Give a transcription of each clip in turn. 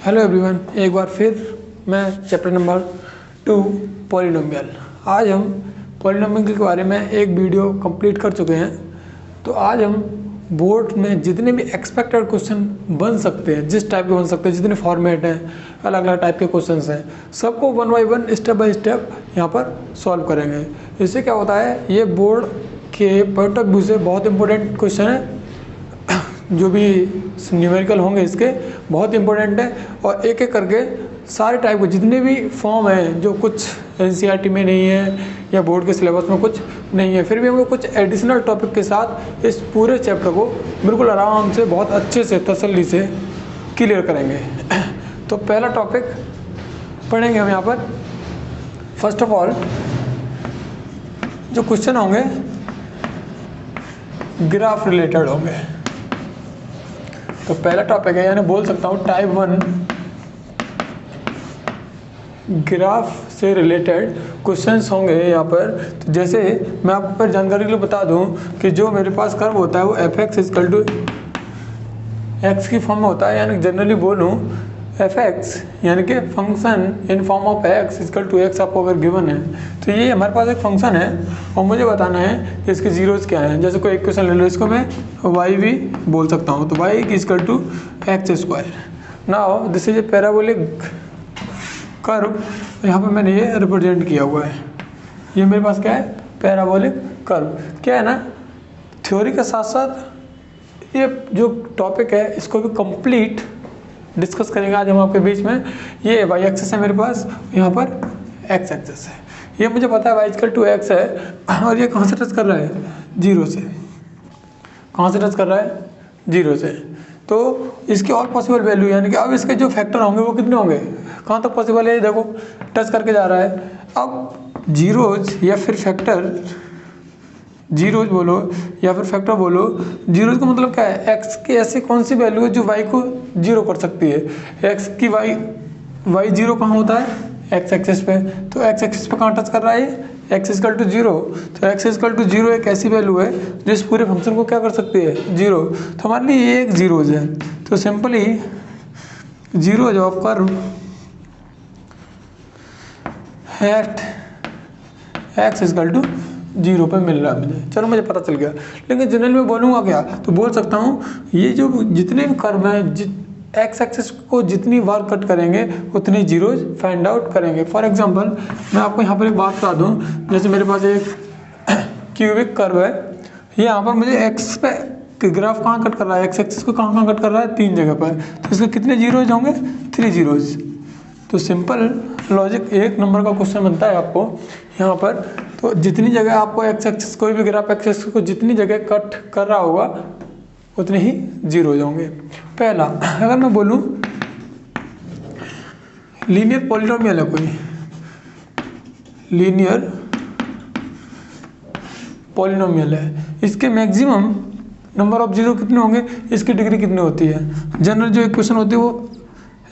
Hello everyone, एक बार फिर मैं चैप्टर नंबर 2 पॉलिनोमियल। आज हम पॉलिनोमियल के बारे में एक वीडियो कंप्लीट कर चुके हैं। तो आज हम बोर्ड में जितने भी एक्सपेक्टेड क्वेश्चन बन सकते हैं, जिस टाइप के बन सकते हैं, जितने फॉर्मेट हैं, अलग अलग टाइप के क्वेश्चंस हैं, सबको one by one step by step यहाँ पर सॉल्व करेंगे। इससे क्या होता है, ये बोर्ड के पॉइंट ऑफ व्यू से बहुत इंपॉर्टेंट क्वेश्चन है। जो भी न्यूमेरिकल होंगे इसके बहुत इंपॉर्टेंट है, और एक एक करके सारे टाइप के जितने भी फॉर्म हैं जो कुछ एनसीईआरटी में नहीं है या बोर्ड के सिलेबस में कुछ नहीं है, फिर भी हम लोग कुछ एडिशनल टॉपिक के साथ इस पूरे चैप्टर को बिल्कुल आराम से बहुत अच्छे से तसल्ली से क्लियर करेंगे। तो पहला टॉपिक पढ़ेंगे हम यहाँ पर। फर्स्ट ऑफ ऑल जो क्वेश्चन होंगे ग्राफ रिलेटेड होंगे। तो पहला टॉपिक है, यानी बोल सकता हूँ टाइप 1 ग्राफ से रिलेटेड क्वेश्चंस होंगे यहाँ पर। तो जैसे मैं आपको पर जानकारी के लिए बता दूँ कि जो मेरे पास कर्व होता है वो F X is equal to X की फॉर्म में होता है, यानी जनरली बोलूँ एफ एक्स यानी कि function in form of X is equal to X आपको अगर गिवन है तो ये हमारे पास एक फंक्शन है और मुझे बताना है कि इसके जीरोज़ क्या हैं। जैसे कोई एक क्वेश्चन ले लो, इसको मैं वाई भी बोल सकता हूँ, तो Y equal to X square. Now this is a parabolic curve, यहाँ पर मैंने ये रिप्रेजेंट किया हुआ है। ये मेरे पास क्या है, पैराबोलिक कर्व। क्या है ना, थ्योरी के साथ साथ ये जो टॉपिक है इसको भी कंप्लीट डिस्कस करेंगे आज हम आपके बीच में। ये वाई एक्सेस है मेरे पास, यहाँ पर एक्स एक्सेस है। ये मुझे पता है वाई इक्वल टू एक्स है, और ये कहाँ से टच कर रहा है, जीरो से। कहाँ से टच कर रहा है, जीरो से। तो इसकी और पॉसिबल वैल्यू, यानी कि अब इसके जो फैक्टर होंगे वो कितने होंगे, कहाँ तक पॉसिबल है, देखो टच करके जा रहा है। अब जीरोज या फिर फैक्टर, जीरोज बोलो या फिर फैक्टर बोलो, जीरोज का मतलब क्या है, एक्स की ऐसी कौन सी वैल्यू है जो वाई को जीरो कर सकती है। एक्स की वाई जीरो कहाँ होता है, एक्स एक्सिस पे। तो एक्स एक्सिस पे कहाँ टच कर रहा है, एक्स इजकल टू जीरो। तो एक्स इजकल टू जीरो एक ऐसी वैल्यू है जो इस पूरे फंक्शन को क्या कर सकती है, जीरो। तो हमारे लिए ये एक जीरोज है। तो simply zeros of curve at X is equal to zero पे मिल रहा है मुझे। चलो मुझे पता चल गया, लेकिन जनरल में बोलूँगा क्या, तो बोल सकता हूँ ये जो जितने भी कर्व हैं एक्स एक्सिस को जितनी बार कट करेंगे उतनी जीरोज फाइंड आउट करेंगे। फॉर एग्जांपल मैं आपको यहाँ पर एक बात बता दूँ, जैसे मेरे पास एक क्यूबिक कर्व है, ये यहाँ पर मुझे एक्स पे ग्राफ कहाँ कट कर रहा है, एक्स एक्सिस को कहाँ कट कर रहा है, 3 जगह पर। तो इसके कितने जीरोज होंगे, 3 जीरोज। तो सिंपल लॉजिक एक नंबर का क्वेश्चन बनता है आपको यहाँ पर। तो जितनी जगह आपको एक्स एक्सिस, कोई भी ग्राफ एक्स एक्सिस को जितनी जगह कट कर रहा होगा उतने ही जीरो होंगे। पहला, अगर मैं बोलूँ लीनियर पॉलिनोमियल है, कोई लीनियर पॉलिनोमियल है, इसके मैक्सिमम नंबर ऑफ जीरो कितने होंगे, इसकी डिग्री कितनी होती है। जनरल जो इक्वेशन होती है वो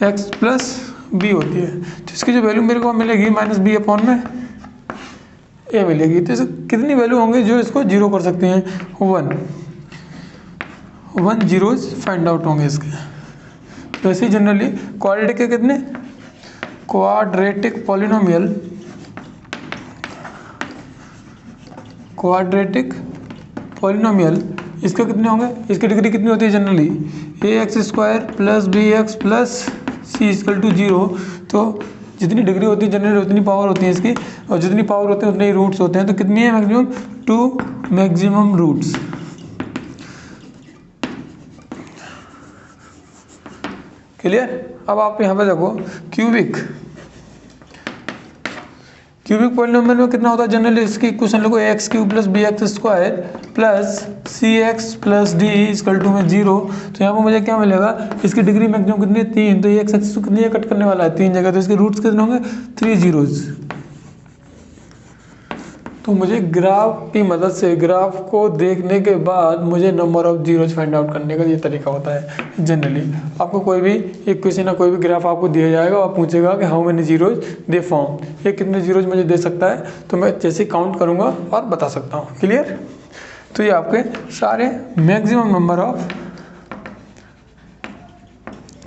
एक्स प्लस बी होती है। तो इसकी जो वैल्यू मेरे को मिलेगी माइनस बी अपॉन में ए मिलेगी। तो इसे कितनी वैल्यू होंगे जो इसको जीरो कर सकते हैं, 1 जीरोज फाइंड आउट होंगे इसके। तो ऐसे ही जनरली क्वाड्रेटिक के कितने, क्वाड्रेटिक पॉलिनोमियल इसके कितने होंगे, इसकी डिग्री कितनी होती है generally, a X square plus B X plus C equal to zero. तो जितनी डिग्री होती है जनरली उतनी पावर होती है इसकी, और जितनी पावर होती है उतने ही रूट्स होते हैं। तो कितनी है मैक्सिमम, 2 मैक्सिमम रूट्स। क्लियर। अब आप यहाँ पे देखो क्यूबिक पॉलिनोमियल में कितना होता है जनरली, इसकी इक्वेशन लिखो X cube plus B X square plus C X plus D equal to में जीरो। तो यहाँ पर मुझे क्या मिलेगा, इसकी डिग्री मैक्सिमम कितनी है, 3। तो ये एक्स एक्सिस कितनी है, कट करने वाला है 3 जगह। तो इसके रूट्स कितने होंगे, 3 जीरोज। तो मुझे ग्राफ की मदद से, ग्राफ को देखने के बाद मुझे number of zeros find out करने का ये तरीका होता है जनरली। आपको कोई भी इक्वेशन या कोई भी ग्राफ आपको दिया जाएगा और पूछेगा कि how many zeros they form, ये कितने जीरोज मुझे दे सकता है, तो मैं जैसे काउंट करूँगा और बता सकता हूँ। क्लियर। तो ये आपके सारे maximum number of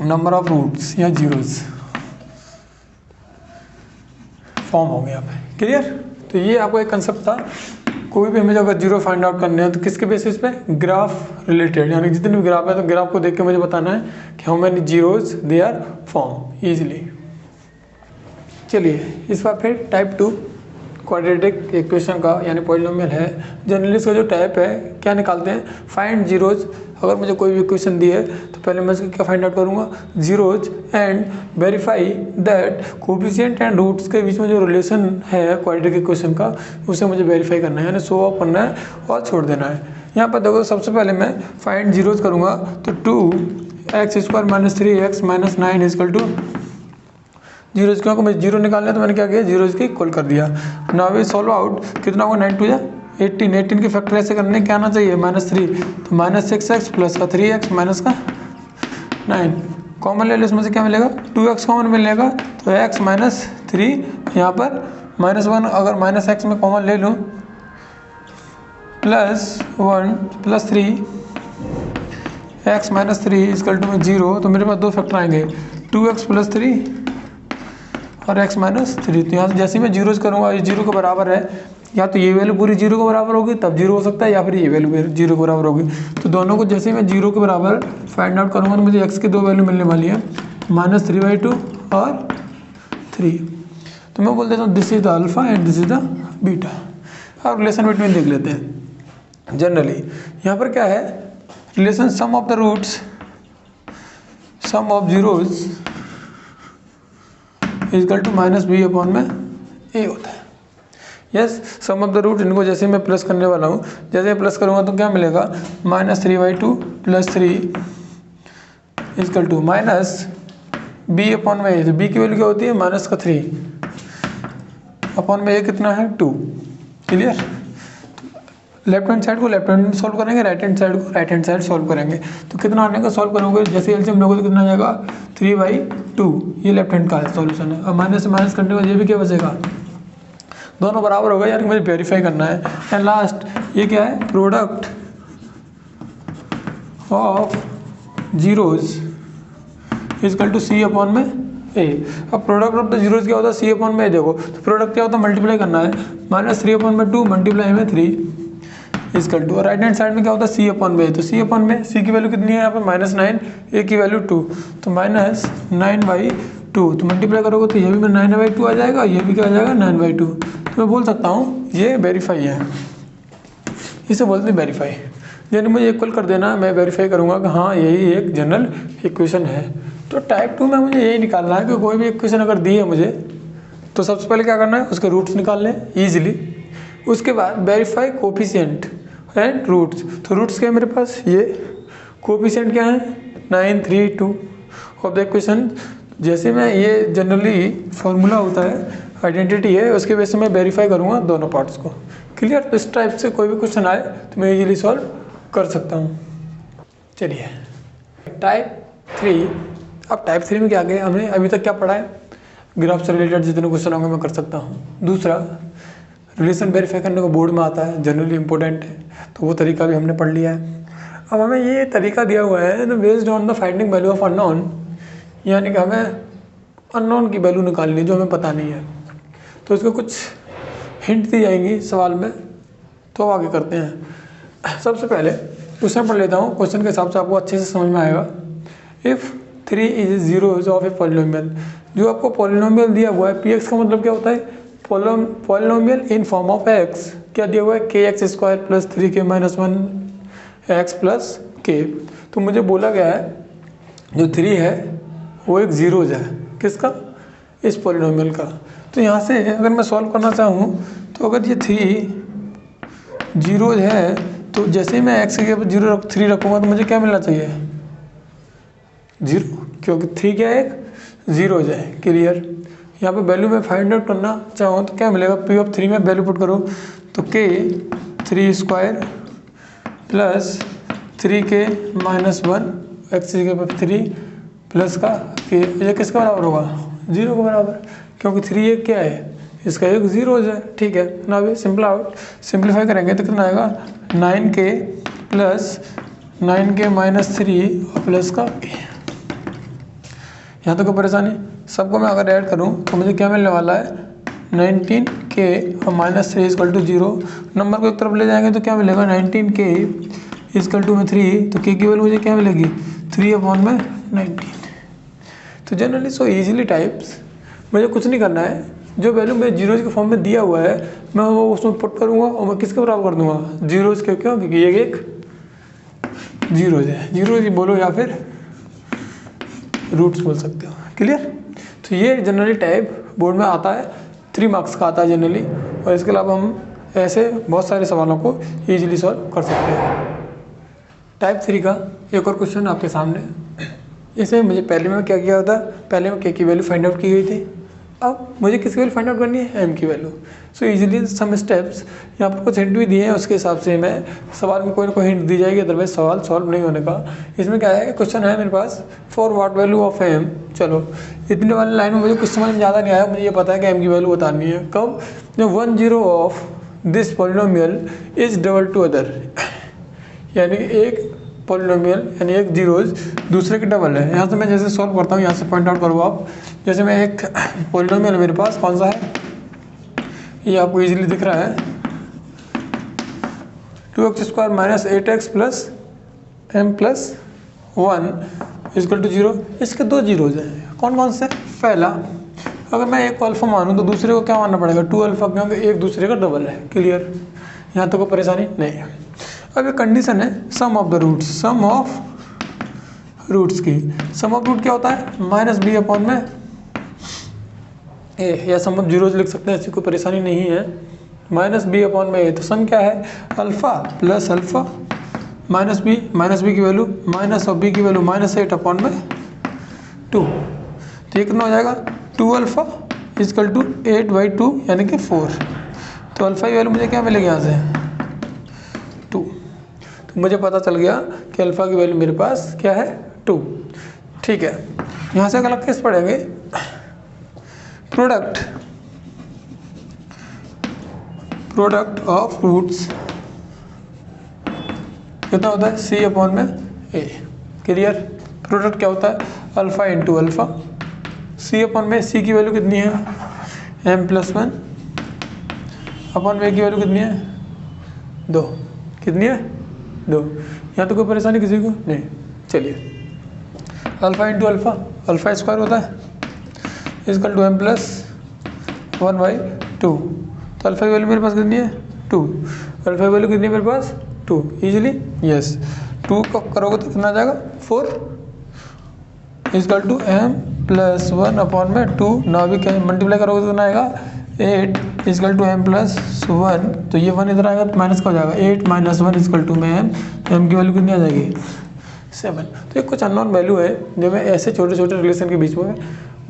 number of roots या जीरोस फॉर्म हो गए यहाँ पे। क्लियर? तो ये आपको एक कंसेप्ट था। कोई भी हमें अगर जीरो फाइंड आउट करने हैं तो किसके बेसिस पे? ग्राफ रिलेटेड, यानी जितने भी ग्राफ है तो ग्राफ को देख के मुझे बताना है कि how many zeros they are form easily. चलिए इस बार फिर टाइप 2 क्वाड्रेटिक इक्वेशन का यानी पॉलिनोमियल है। जनरली इसका जो टाइप है क्या निकालते हैं? Find zeros. अगर मुझे कोई भी इक्वेशन दी है तो पहले मैं इसको क्या फाइंड आउट करूँगा? Zeros and verify that coefficient and roots के बीच में जो रिलेशन है क्वाड्रेटिक इक्वेशन का उसे मुझे वेरीफाई करना है, यानी शो ऑफ करना है और छोड़ देना है। यहाँ पर देखो सबसे पहले मैं फाइंड जीरोज करूँगा तो 2x² - 3x - 9 equal two zeros, क्योंकि मुझे जीरो निकालना है तो मैंने क्या किया? जीरोज की इक्वल कर दिया। नाउ वी सॉल्व आउट, कितना होगा? 9 2 जा 18, 18 की फैक्टर ऐसे करने क्या आना चाहिए? -3, तो -6x प्लस का 3x माइनस का 9 कॉमन ले लो, इसमें से क्या मिलेगा? 2x कॉमन मिलेगा तो x - 3 यहाँ पर -1, अगर -x में कॉमन ले लूँ +1 + 3 x - 3 इक्वल टू में 0, तो मेरे पास दो फैक्टर आएंगे 2x + 3 और x - 3। तो यहाँ से जैसे ही मैं जीरोज करूँगा ये जीरो के बराबर है, या तो ये वैल्यू पूरी जीरो के बराबर होगी तब जीरो हो सकता है, या फिर ये वैल्यू जीरो के बराबर होगी। तो दोनों को जैसे ही मैं जीरो के बराबर फाइंड आउट करूँगा तो मुझे x की दो वैल्यू मिलने वाली है -3/2 और 3। तो मैं बोल देता हूँ this is the alpha and this is the beta. अब रिलेशन बिटवीन देख लेते हैं। जनरली यहाँ पर क्या है? Relation sum of the roots sum of zeros equal to -b/a होता है। Yes, sum of the root, इनको जैसे मैं प्लस करने वाला हूँ, जैसे मैं प्लस करूँगा तो क्या मिलेगा? -3/2 + 3 इक्वल टू -b/a। तो b की वैल्यू क्या होती है? -3 अपॉन में a कितना है? 2। क्लियर? लेफ्ट हैंड साइड को लेफ्ट हैंड में सॉल्व करेंगे, राइट हैंड साइड को राइट हैंड साइड सॉल्व करेंगे। तो कितना आने का सॉल्व करोगे? जैसे एलसीएम लोगे तो कितना आ जाएगा? 3/2। ये लेफ्ट हैंड का सॉल्यूशन है। और माइनस से माइनस करने के बाद ये भी क्या बचेगा? दोनों बराबर हो गए, यानी मुझे वेरीफाई करना है। एंड लास्ट ये क्या है? Product of zeros equal to c/a। अब प्रोडक्ट ऑफ द जीरोज क्या होता है? c/a। देखो तो प्रोडक्ट क्या होता है? मल्टीप्लाई करना है, -3/2 मल्टीप्लाई में 3 इक्वल टू, और राइट हैंड साइड में क्या होता है? c/a। तो c की वैल्यू कितनी है यहाँ पे? -9, a की वैल्यू 2, तो -9/2। तो मल्टीप्लाई करोगे तो ये भी 9/2 आ जाएगा, ये भी क्या आ जाएगा? 9/2। तो मैं बोल सकता हूँ ये वेरीफाई है, इसे बोलते हैं वेरीफाई। यानी मुझे इक्वल कर देना, मैं वेरीफाई करूँगा कि हाँ यही एक जनरल इक्वेशन है। तो टाइप 2 में मुझे यही निकालना है कि कोई भी इक्वेशन अगर दी है मुझे तो सबसे पहले क्या करना है? उसके रूट्स निकालने ईजिली। उसके बाद वेरीफाई कोफिशिएंट एंड रूट्स। तो रूट्स क्या है मेरे पास? ये कोफिशिएंट क्या है? 9 3 2 ऑफ द इक्वेशन। जैसे मैं ये जनरली फार्मूला होता है, आइडेंटिटी है, उसके बेस से मैं वेरीफाई करूँगा दोनों पार्ट्स को। क्लियर? तो इस टाइप से कोई भी क्वेश्चन आए तो मैं इजीली सॉल्व कर सकता हूँ। चलिए टाइप 3। अब टाइप 3 में क्या गए? हमने अभी तक क्या पढ़ा है? ग्राफ से रिलेटेड जितने क्वेश्चन होंगे मैं कर सकता हूँ। दूसरा, रिलेशन वेरीफाई करने को बोर्ड में आता है, जनरली इंपॉर्टेंट है, तो वो तरीका भी हमने पढ़ लिया है। अब हमें ये तरीका दिया हुआ है तो based on the finding value of unknown, यानी कि हमें अननोन की वैल्यू निकालनी है जो हमें पता नहीं है। तो इसको कुछ हिंट दी जाएंगी सवाल में, तो आगे करते हैं। सबसे पहले क्वेश्चन पढ़ लेता हूँ, क्वेश्चन के हिसाब से आपको अच्छे से समझ में आएगा। If 3 is zeros of a polynomial, जो आपको पॉलिनोमियल दिया हुआ है, px का मतलब क्या होता है? Polynomial in form of x। क्या दिया हुआ है? kx² + 3k - 1 x + k। तो मुझे बोला गया है जो 3 है वो एक जीरोज है, किसका? इस पॉलिनोमियल का। तो यहाँ से अगर मैं सॉल्व करना चाहूँ तो अगर ये 3 जीरोज है तो जैसे ही मैं x के ऊपर 3 रखूँगा तो मुझे क्या मिलना चाहिए? 0, क्योंकि 3 क्या है? एक जीरोज है। क्लियर? यहाँ पे वैल्यू में फाइंड आउट करना चाहूँ तो क्या मिलेगा? p(3) में वैल्यू पुट करूँ तो k 3² + 3k - 1 x के ऊपर 3 प्लस का k, ये किसका बराबर होगा? 0 के बराबर, क्योंकि 3 एक क्या है? इसका एक जीरोज है। ठीक है ना? अभी सिंप्लीफाई करेंगे तो कितना आएगा? 9k + 9k - 3 प्लस का k। यहाँ तो कोई परेशानी, सबको मैं अगर ऐड करूँ तो मुझे क्या मिलने वाला है 19k और -3 इक्वल टू 0। नंबर को एक तरफ ले जाएंगे तो क्या मिलेगा 19k इक्वल टू में 3, तो k की वैल्यू मुझे क्या मिलेगी 3/19। तो जनरली सो ईजिली टाइप्स, मुझे कुछ नहीं करना है, जो वैल्यू मेरे जीरोज के फॉर्म में दिया हुआ है मैं वो उसमें पुट करूँगा और मैं किसके बराबर कर दूंगा जीरोज के, क्यों क्योंकि ये एक जीरोज है, जीरोज बोलो या फिर रूट्स बोल सकते हो। क्लियर। तो ये जनरली टाइप बोर्ड में आता है, 3 मार्क्स का आता है जनरली, और इसके अलावा हम ऐसे बहुत सारे सवालों को ईजिली सॉल्व कर सकते हैं। टाइप 3 का एक और क्वेश्चन आपके सामने। इसमें मुझे पहले में क्या किया था, पहले में k की वैल्यू फाइंड आउट की गई थी, अब मुझे किसकी वैल्यू फाइंड आउट करनी है m की value. So easily some steps यहाँ पर कुछ हिंट भी दिए हैं, उसके हिसाब से मैं सवाल में कोई ना कोई हिंट दी जाएगी, अदरवाइज सवाल सॉल्व नहीं होने का। इसमें क्या है, क्वेश्चन है मेरे पास for what value of m। चलो इतने वाली लाइन में मुझे कुछ समझ में ज़्यादा नहीं आया, मुझे ये पता है कि m की वैल्यू बतानी है। कब, जब 1 0 of this polynomial is double two other, यानी एक पॉलिनोमियल यानी एक जीरोज दूसरे के डबल है। यहाँ से मैं जैसे सॉल्व करता हूँ, यहाँ से पॉइंट आउट करूँ आप, जैसे मैं एक पॉलिनोमियल मेरे पास कौन सा है, ये आपको इजीली दिख रहा है 2x² - 8x + m + 1 equal to 0। इसके 2 जीरोज हैं, कौन कौन से। पहला, अगर मैं एक को अल्फा मानूँ तो दूसरे को क्या मानना पड़ेगा 2 अल्फा, क्योंकि एक दूसरे का डबल है। क्लियर, यहाँ तो कोई परेशानी नहीं है। अब एक कंडीशन है sum of the roots, sum of roots की। सम ऑफ रूट क्या होता है -b/में a, या सम ऑफ जीरोज लिख सकते हैं, ऐसी कोई परेशानी नहीं है। -b/में a, तो सम क्या है alpha plus alpha minus B की वैल्यू माइनस ऑफ बी की वैल्यू -8/2। तो ये कितना हो जाएगा 2 अल्फा इक्वल टू 8/2 यानी कि 4। तो अल्फा की वैल्यू मुझे क्या मिलेगी यहाँ से 2। तो मुझे पता चल गया कि अल्फा की वैल्यू मेरे पास क्या है 2। ठीक है, यहाँ से अगला केस पढ़ेंगे प्रोडक्ट ऑफ रूट्स कितना होता है c/में a। क्लियर, प्रोडक्ट क्या होता है अल्फा इंटू अल्फा, c/में c की वैल्यू कितनी है m + 1 अपॉन में की वैल्यू कितनी है 2। कितनी है 2। यहाँ तो कोई परेशानी किसी को नहीं। चलिए, alpha into alpha, alpha square होता है इक्वल टू m + 1/2। तो अल्फा की वैल्यू मेरे पास कितनी है 2, अल्फा की वैल्यू कितनी है मेरे पास 2। इजीली यस, 2 को करोगे तो कितना आ जाएगा 4 इक्वल टू m + 1/2। ना भी क्या मल्टीप्लाई करोगे तो कितना आएगा 8 इक्वल टू m + 1। तो ये 1 इधर आएगा तो माइनस का हो जाएगा 8 - 1 इक्वल टू में m की वैल्यू कितनी आ जाएगी 7। तो ये कुछ अननोन वैल्यू है जो मैं ऐसे छोटे छोटे रिलेशन के बीच में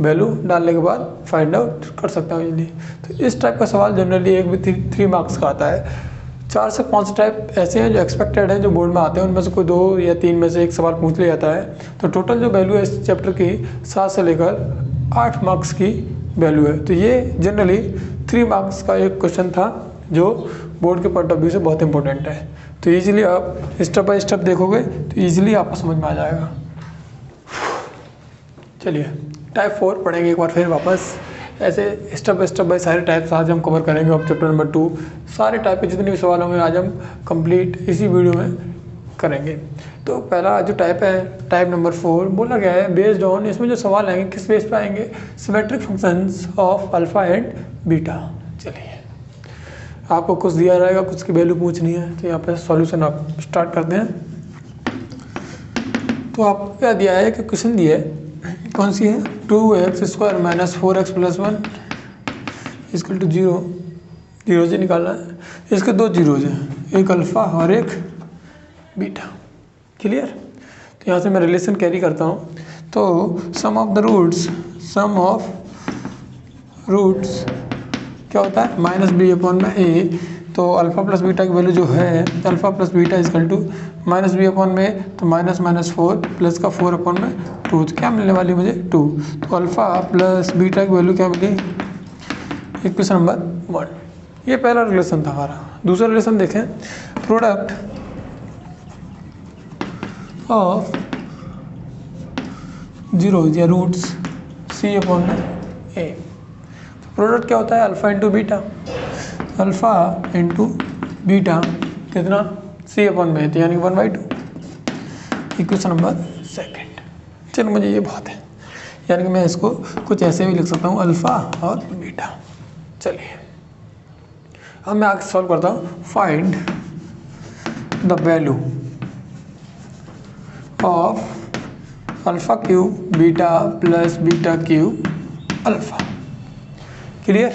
वैल्यू डालने के बाद फाइंड आउट कर सकता हूँ इजीली। तो इस टाइप का सवाल जनरली एक भी 3 मार्क्स का आता है। 4 से 5 टाइप ऐसे हैं जो एक्सपेक्टेड हैं, जो बोर्ड में आते हैं, उनमें से कोई 2 या 3 में से एक सवाल पूछ लिया जाता है। तो टोटल जो वैल्यू है इस चैप्टर की 7 से लेकर 8 मार्क्स की वैल्यू है। तो ये जनरली 3 मार्क्स का एक क्वेश्चन था जो बोर्ड के पॉइंट ऑफ व्यू से बहुत इंपॉर्टेंट है। तो ईजिली आप स्टेप बाय स्टेप देखोगे तो ईजिली आपको समझ में आ जाएगा। चलिए टाइप 4 पढ़ेंगे एक बार फिर वापस, ऐसे स्टेप बाय सारे टाइप्स आज हम कवर करेंगे। अब चैप्टर नंबर 2 सारे टाइप के जितने भी सवाल होंगे आज हम कंप्लीट इसी वीडियो में करेंगे। तो पहला जो टाइप है टाइप नंबर 4 बोला गया है बेस्ड ऑन, इसमें जो सवाल आएंगे किस बेस पे आएंगे symmetric functions of alpha and beta. चलिए आपको कुछ दिया रहेगा, कुछ की वैल्यू पूछनी है, तो यहाँ पे सॉल्यूशन आप स्टार्ट करते हैं। तो आपको क्या दिया है कि क्वेश्चन दिया है कौन सी है 2x² - 4x + 1 equal to 0। Zero से निकालना है, इसके 2 जीरोज हैं, एक अल्फ़ा और एक बीटा। क्लियर, तो यहाँ से मैं रिलेशन कैरी करता हूँ। तो सम ऑफ रूट्स क्या होता है -b/a। तो अल्फ़ा प्लस बीटा की वैल्यू जो है alpha plus beta equal to -b/a, तो -4 प्लस का 4/2। तो क्या मिलने वाली मुझे 2। तो अल्फ़ा प्लस बीटा की वैल्यू क्या मिली इक्वेशन नंबर 1। ये पहला रिलेशन था हमारा। दूसरा रिलेशन देखें प्रोडक्ट ऑफ जीरोज या रूट्स सी अपॉन में ए। प्रोडक्ट क्या होता है? Alpha into beta, alpha into beta कितना? सी अपॉन में, तो यानी 1/2। Equation number second. चलो मुझे ये बहुत है, यानी कि मैं इसको कुछ ऐसे भी लिख सकता हूँ, अल्फ़ा और बीटा। चलिए अब मैं आगे सॉल्व करता हूँ। Find the value of alpha cube beta plus beta cube alpha. Clear?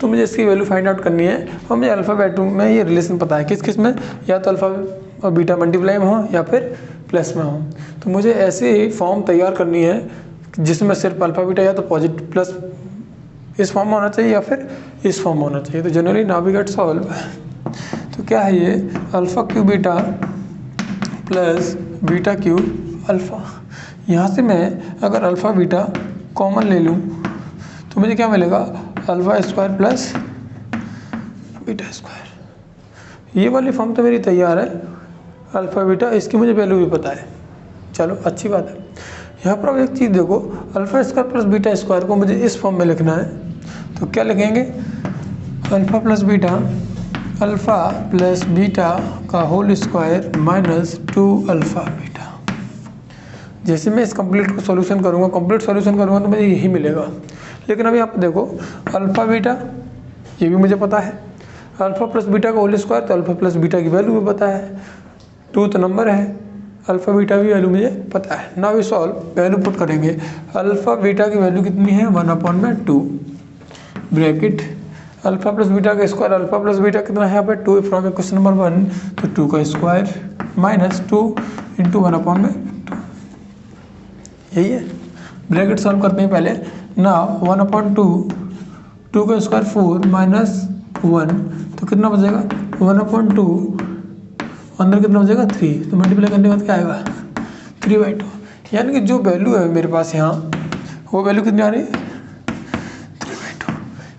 तो मुझे इसकी वैल्यू फाइंड आउट करनी है और मुझे अल्फ़ा वैल्यू में ये रिलेशन पता है किस किस में, या तो अल्फ़ा और बीटा मल्टीप्लाई में हो या फिर प्लस में हो। तो मुझे ऐसी फॉर्म तैयार करनी है जिसमें सिर्फ अल्फ़ा बीटा या तो पॉजिटिव प्लस इस फॉर्म में होना चाहिए या फिर इस फॉर्म में होना चाहिए। तो generally now we get solve. तो क्या है ये? Alpha cube beta plus beta cube alpha. यहाँ से मैं अगर अल्फ़ा बीटा कॉमन ले लूँ तो मुझे क्या मिलेगा? Alpha square plus beta square. ये वाली फॉर्म तो मेरी तैयार है, अल्फ़ा बीटा, इसकी मुझे वैल्यू भी पता है। चलो अच्छी बात है। यहाँ पर अब एक चीज़ देखो, alpha square plus beta square को मुझे इस फॉर्म में लिखना है, तो क्या लिखेंगे? Alpha plus beta, alpha plus beta का whole square minus 2 alpha beta. जैसे मैं इस कंप्लीट को सॉल्यूशन करूँगा, कंप्लीट सॉल्यूशन करूँगा तो मुझे यही मिलेगा। लेकिन अभी आप देखो, अल्फ़ा बीटा ये भी मुझे पता है, अल्फ़ा प्लस बीटा का होल स्क्वायर, तो अल्फ़ा प्लस बीटा की वैल्यू भी पता है, 2 तो नंबर है, अल्फ़ा बीटा की वैल्यू मुझे पता है। Now we solve, value put करेंगे। अल्फ़ा बीटा की वैल्यू कितनी है? 1/2 ब्रैकेट अल्फ़ा प्लस बीटा का स्क्वायर, अल्फ़ा प्लस बीटा कितना है यहाँ पे? 2 फ्रॉम इक्वेशन नंबर 1, तो 2 का स्क्वायर माइनस 2 इंटू 1/2। यही है। ब्रैकेट सॉल्व करते हैं पहले ना। 1/2, 2 का स्क्वायर 4 माइनस 1, तो कितना बचेगा? 1/2, अंदर कितना बचेगा? 3, तो मल्टीप्लाई करने के बाद क्या आएगा? 3/2। यानी कि जो वैल्यू है मेरे पास यहाँ, वो वैल्यू कितनी आ रही है? 3/2।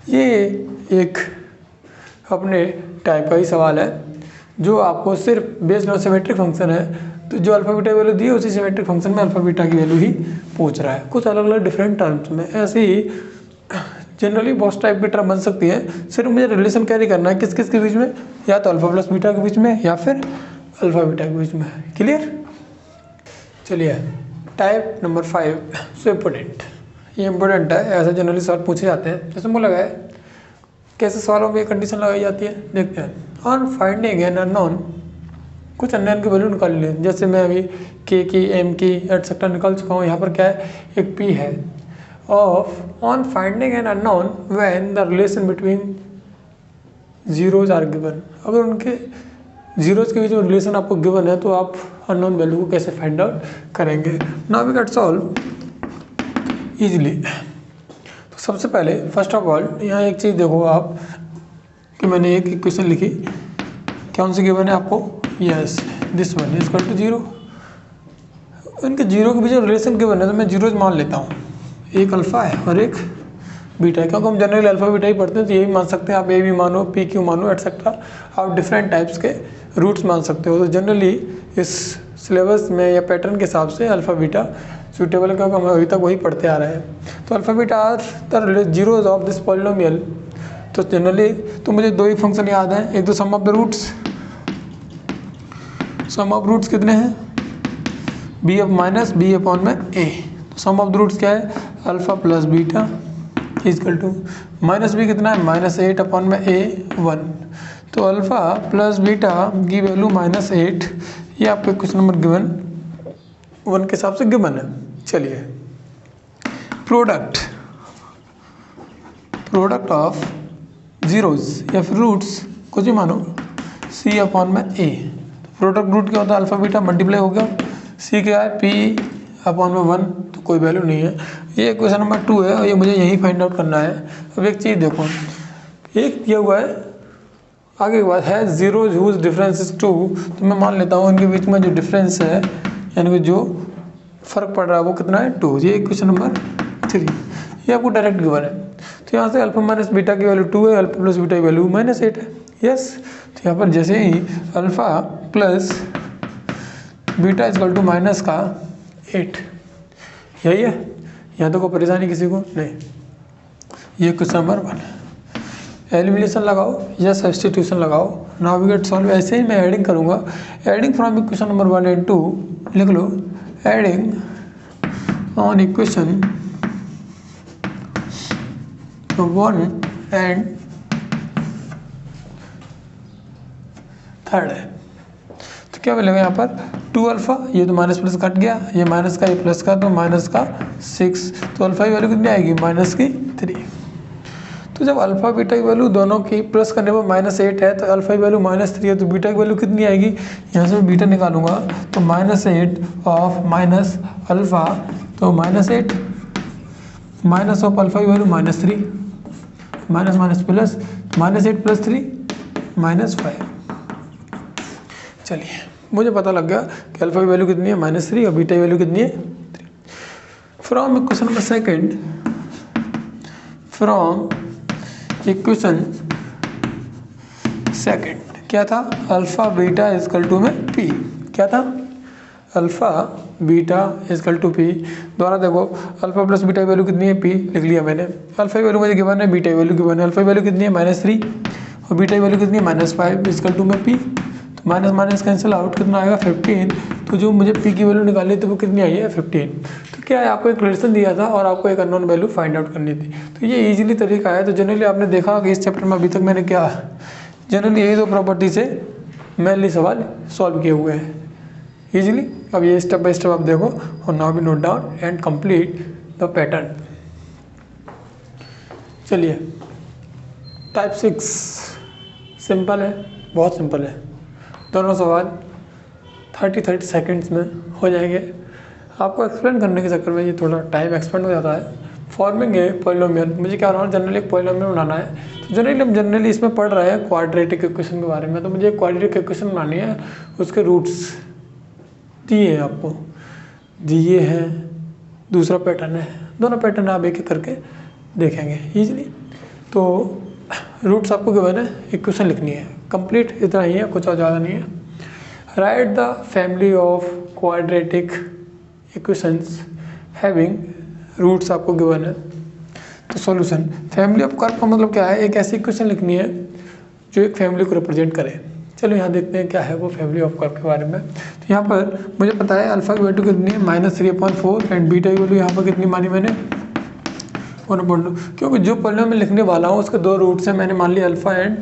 ये एक अपने टाइप का ही सवाल है जो आपको सिर्फ बेस्ड ऑन सिमेट्रिक फंक्शन है, तो जो अल्फ़ा बीटा वैल्यू दी है उसी सिमेट्रिक फंक्शन में अल्फ़ा बीटा की वैल्यू ही पूछ रहा है, कुछ अलग अलग डिफरेंट टर्म्स में। ऐसे ही जनरली बहुत टाइप की टर्म बन सकती है, सिर्फ मुझे रिलेशन कैरी करना है किस किस के बीच में, या तो अल्फ़ा प्लस बीटा के बीच में या फिर अल्फ़ा बीटा के बीच में। क्लियर? चलिए टाइप नंबर 5 सो इम्पोर्टेंट, ये इम्पोर्टेंट है, ऐसे जनरली सवाल पूछे जाते हैं। जैसे मुझे लगा है कैसे सवालों में कंडीशन लगाई जाती है, देखते हैं। ऑन फाइंडिंग एन अननोन, कुछ अननोन की वैल्यू निकाल लें। जैसे मैं अभी के की, एम की एटसेट्रा निकाल चुका हूँ। यहाँ पर क्या है? एक पी है। Off on finding an unknown when the relation between zeros are given, अगर उनके जीरोज के बीच में रिलेशन आपको गिवन है तो आप अननोन वैल्यू को कैसे फाइंड आउट करेंगे? Now we can solve easily. तो सबसे पहले फर्स्ट ऑफ ऑल यहाँ एक चीज़ देखो आप कि मैंने एक इक्वेशन लिखी, कौन सी गिवन है आपको? Yes, this one is equal to 0। इनके जीरो के बीच में रिलेशन गिवन है तो मैं जीरोज मान लेता हूँ। एक अल्फ़ा है और एक बीटा है, क्योंकि हम जनरली अल्फ़ा बीटा ही पढ़ते हैं, तो ये भी मान सकते हैं आप, ए भी मानो, पी क्यू मानो एटसेट्रा, आप डिफरेंट टाइप्स के रूट्स मान सकते हो। तो जनरली इस सिलेबस में या पैटर्न के हिसाब से अल्फ़ा बीटा सूटेबल है, क्योंकि हम अभी तक वही पढ़ते आ रहे हैं। तो alpha beta are the zeros of this polynomial. तो जनरली तो मुझे दो ही फंक्शन याद हैं, एक तो sum of the roots, sum of roots कितने हैं? B up minus B upon में ए। तो सम ऑफ द रूट्स क्या है? Alpha plus beta is equal to minus B कितना है? -8 अपॉन में ए 1। तो अल्फ़ा प्लस बीटा की वैल्यू -8, ये आपके क्वेश्चन नंबर गिवन 1 के हिसाब से गिवन है। चलिए प्रोडक्ट ऑफ जीरोज या फिर रूट्स कुछ भी मानो सी अपॉन में ए। प्रोडक्ट रूट क्या होता है? अल्फ़ा बीटा मल्टीप्लाई हो गया, सी क्या है? पी अपॉन में 1, तो कोई वैल्यू नहीं है। ये क्वेश्चन नंबर 2 है और ये मुझे यही फाइंड आउट करना है। अब एक चीज़ देखो, एक दिया हुआ है, आगे के बाद है जीरोज हुज डिफरेंस इज 2, तो मैं मान लेता हूँ इनके बीच में जो डिफरेंस है यानी कि जो फ़र्क पड़ रहा है वो कितना है? 2। ये क्वेश्चन नंबर 3, ये आपको डायरेक्ट गिवन है। तो यहाँ से अल्फ़ा माइनस बीटा की वैल्यू 2 है, अल्फ़ा प्लस बीटा की वैल्यू -8 है। यस, तो यहाँ पर जैसे ही alpha plus beta is equal to -8, यही है। यहाँ तो कोई परेशानी किसी को नहीं। ये क्वेश्चन नंबर 1। एलिमिनेशन लगाओ या सब्स्टिट्यूशन लगाओ। Now we get solve. ऐसे ही मैं एडिंग करूँगा। Adding from equation number 1 and 2 लिख लो। एडिंग ऑन इक्वेशन 1 एंड 3 है। तो क्या मिलेगा यहाँ पर 2 अल्फ़ा, ये तो माइनस प्लस कट गया, ये माइनस का ये प्लस का, तो माइनस का 6, तो अल्फ़ा की वैल्यू कितनी आएगी माइनस की 3। तो जब अल्फ़ा बीटा की वैल्यू दोनों की प्लस करने पर -8 है, तो अल्फ़ा की वैल्यू -3 है, तो बीटा की वैल्यू कितनी आएगी, यहाँ से मैं बीटा निकालूंगा तो -8 ऑफ माइनस अल्फ़ा, तो -8 माइनस ऑफ अल्फ़ा की वैल्यू -3, माइनस माइनस प्लस, -8 + 3 -5। चलिए मुझे पता लग गया कि अल्फ़ा की वैल्यू कितनी है -3 और बीटा की वैल्यू कितनी है 3। From equation number 2, from equation 2 क्या था, अल्फ़ा बीटा इजकल टू में पी। क्या था, alpha beta is equal to P. दोबारा देखो, अल्फ़ा प्लस बीटा की वैल्यू कितनी है, पी लिख लिया मैंने। अल्फ़ा की वैल्यू मुझे गिवन है, बीटा की वैल्यू गिवन है। अल्फ़ा की वैल्यू कितनी है -3 और बीटा की वैल्यू कितनी है -5 इजकल टू में पी। तो माइनस माइनस कैंसिल आउट, कितना आएगा 15। तो जो मुझे पी की वैल्यू निकाली थी वो कितनी आई है 15। तो क्या है, आपको एक रिलेशन दिया था और आपको एक अननोन वैल्यू फाइंड आउट करनी थी। तो ये इजीली तरीका है। तो जनरली आपने देखा कि इस चैप्टर में अभी तक मैंने क्या जनरली यही 2 प्रॉपर्टी से मेनली सवाल सॉल्व किए हुए हैं इजीली। अब ये स्टेप बाय स्टेप आप देखो और now be note down and complete the pattern. चलिए टाइप 6 सिंपल है, बहुत सिंपल है। दोनों सवाल 30 सेकंड्स में हो जाएंगे। आपको एक्सप्लेन करने के चक्कर में ये थोड़ा टाइम एक्सपेंड हो जाता है। फॉर्मिंग है पॉलिनोमियल, मुझे क्या होना है, जनरली एक पॉलिनोमियल बनाना है। तो जनरली इसमें पढ़ रहे हैं क्वाड्रेटिक इक्वेशन के बारे में। तो मुझे एक क्वाड्रेटिक इक्वेशन बनानी है, उसके रूट्स दिए हैं आपको, दिए हैं। दूसरा पैटर्न है, दोनों पैटर्न आप एक एक करके देखेंगे ईजिली। तो रूट्स आपको गिवन है, इक्वेशन लिखनी है, कंप्लीट इतना ही है, कुछ और ज़्यादा नहीं है। Write the family of quadratic equations having roots आपको गिवन है। तो सॉल्यूशन, फैमिली ऑफ कर्व का मतलब क्या है, एक ऐसी इक्वेशन लिखनी है जो एक फैमिली को रिप्रेजेंट करे। चलो यहाँ देखते हैं क्या है वो फैमिली ऑफ कर्व के बारे में। तो यहाँ पर मुझे पता है अल्फा की वैल्यू कितनी है -3/4 एंड बीटा की वैल्यू यहाँ पर कितनी मानी मैंने 1/2। क्योंकि जो पॉलिनोमियल में लिखने वाला हूँ उसके 2 रूट्स हैं, मैंने मान लिया अल्फा एंड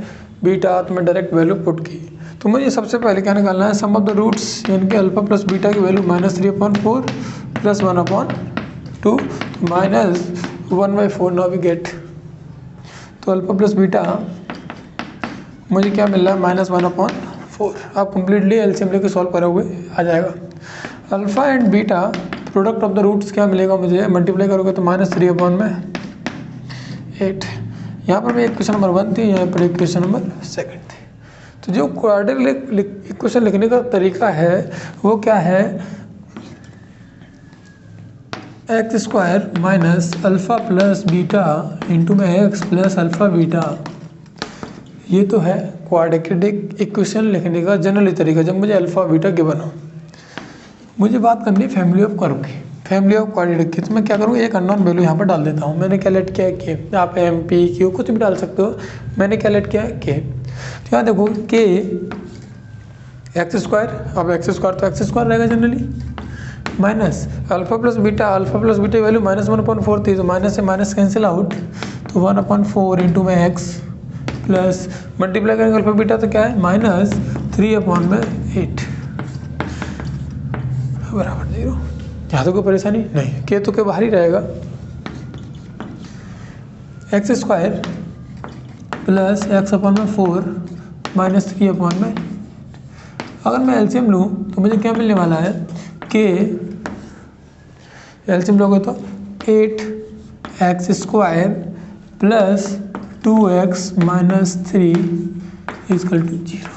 बीटा, तो मैं डायरेक्ट वैल्यू पुट की। तो मुझे सबसे पहले क्या निकालना है, सम ऑफ द रूट्स, यानी कि अल्फा प्लस बीटा की वैल्यू -3/4 + 1/2 -1/4। नाउ वी गेट, तो अल्फा प्लस बीटा मुझे क्या मिल रहा है -1/4। आप कंप्लीटली एलसीएम लेके सॉल्व करे हुए आ जाएगा। Alpha and beta product of the roots क्या मिलेगा मुझे, मल्टीप्लाई करोगे तो -3/8। यहाँ पर मैं इक्वेशन नंबर 1 थी, यहाँ पर इक्वेशन नंबर 2 थी। तो जो क्वाड्रेटिक इक्वेशन लिखने का तरीका है वो क्या है, x² minus alpha plus beta into में x प्लस अल्फ़ा बीटा। ये तो है क्वाड्रेटिक इक्वेशन लिखने का जनरली तरीका जब मुझे अल्फ़ा बीटा गिवन हो। मुझे बात करनी है फैमिली ऑफ कर्व की, फैमिली ऑफ क्वाड्रेटिक की। तो मैं क्या करूँगा, एक अननोन वैल्यू यहाँ पर डाल देता हूँ। मैंने क्या लेट किया है के, आप एम पी क्यू कुछ भी डाल सकते हो। मैंने क्या लेट किया है के। तो यहाँ देखो के x², अब x² तो x² रहेगा generally, minus alpha plus beta की वैल्यू -1/4 थी, तो माइनस से माइनस कैंसिल आउट, तो 1/4 इंटू में x प्लस मल्टीप्लाई करेंगे अल्फा बीटा तो क्या है -3/8 बराबर 0। यहाँ तो कोई परेशानी नहीं, के तो के बाहर ही रहेगा। x² plus x/4 -3/8। अगर मैं एलसीएम लूँ तो मुझे क्या मिलने वाला है, के एलसीएम लोगे तो 8x² plus 2x - 3 = 0।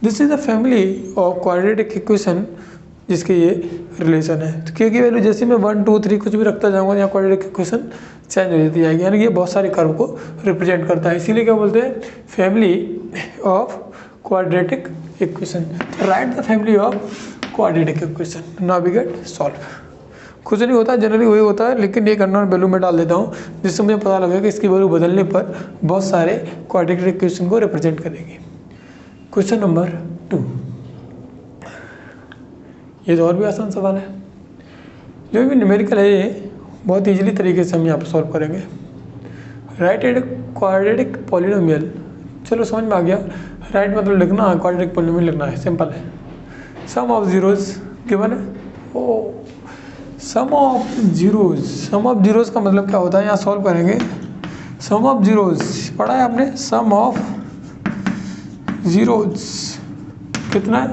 This is the family of quadratic equation जिसके ये रिलेशन है। तो के की वैल्यू जैसे मैं 1 2 3 कुछ भी रखता जाऊँगा, यहाँ क्वाड्रेटिक इक्वेशन चेंज हो जाती जाएगी, यानी ये बहुत सारे कर्व को रिप्रेजेंट करता है। इसीलिए क्या बोलते हैं, family of quadratic equation. Write the family of quadratic equation, now we get solve. कुछ नहीं होता, जनरली वही होता है, लेकिन एक अननोन वैल्यू में डाल देता हूँ जिससे मुझे पता लगेगा कि इसकी वैल्यू बदलने पर बहुत सारे क्वाड्रेटिक इक्वेशन को रिप्रेजेंट करेगी। क्वेश्चन नंबर 2, ये तो और भी आसान सवाल है, जो भी न्यूमेरिकल है ये बहुत ईजिली तरीके से हम यहाँ पर सॉल्व करेंगे। राइट ए क्वाड्रेटिक पॉलिनोमियल, चलो समझ में आ गया। राइट मतलब लिखना, क्वाड्रेटिक पॉलिनोमियल लिखना है, सिंपल है। सम ऑफ जीरोज गिवन है, ओ सम ऑफ जीरोज का मतलब क्या होता है, यहाँ सॉल्व करेंगे। सम ऑफ जीरोज पढ़ा है आपने, सम ऑफ जीरोज कितना है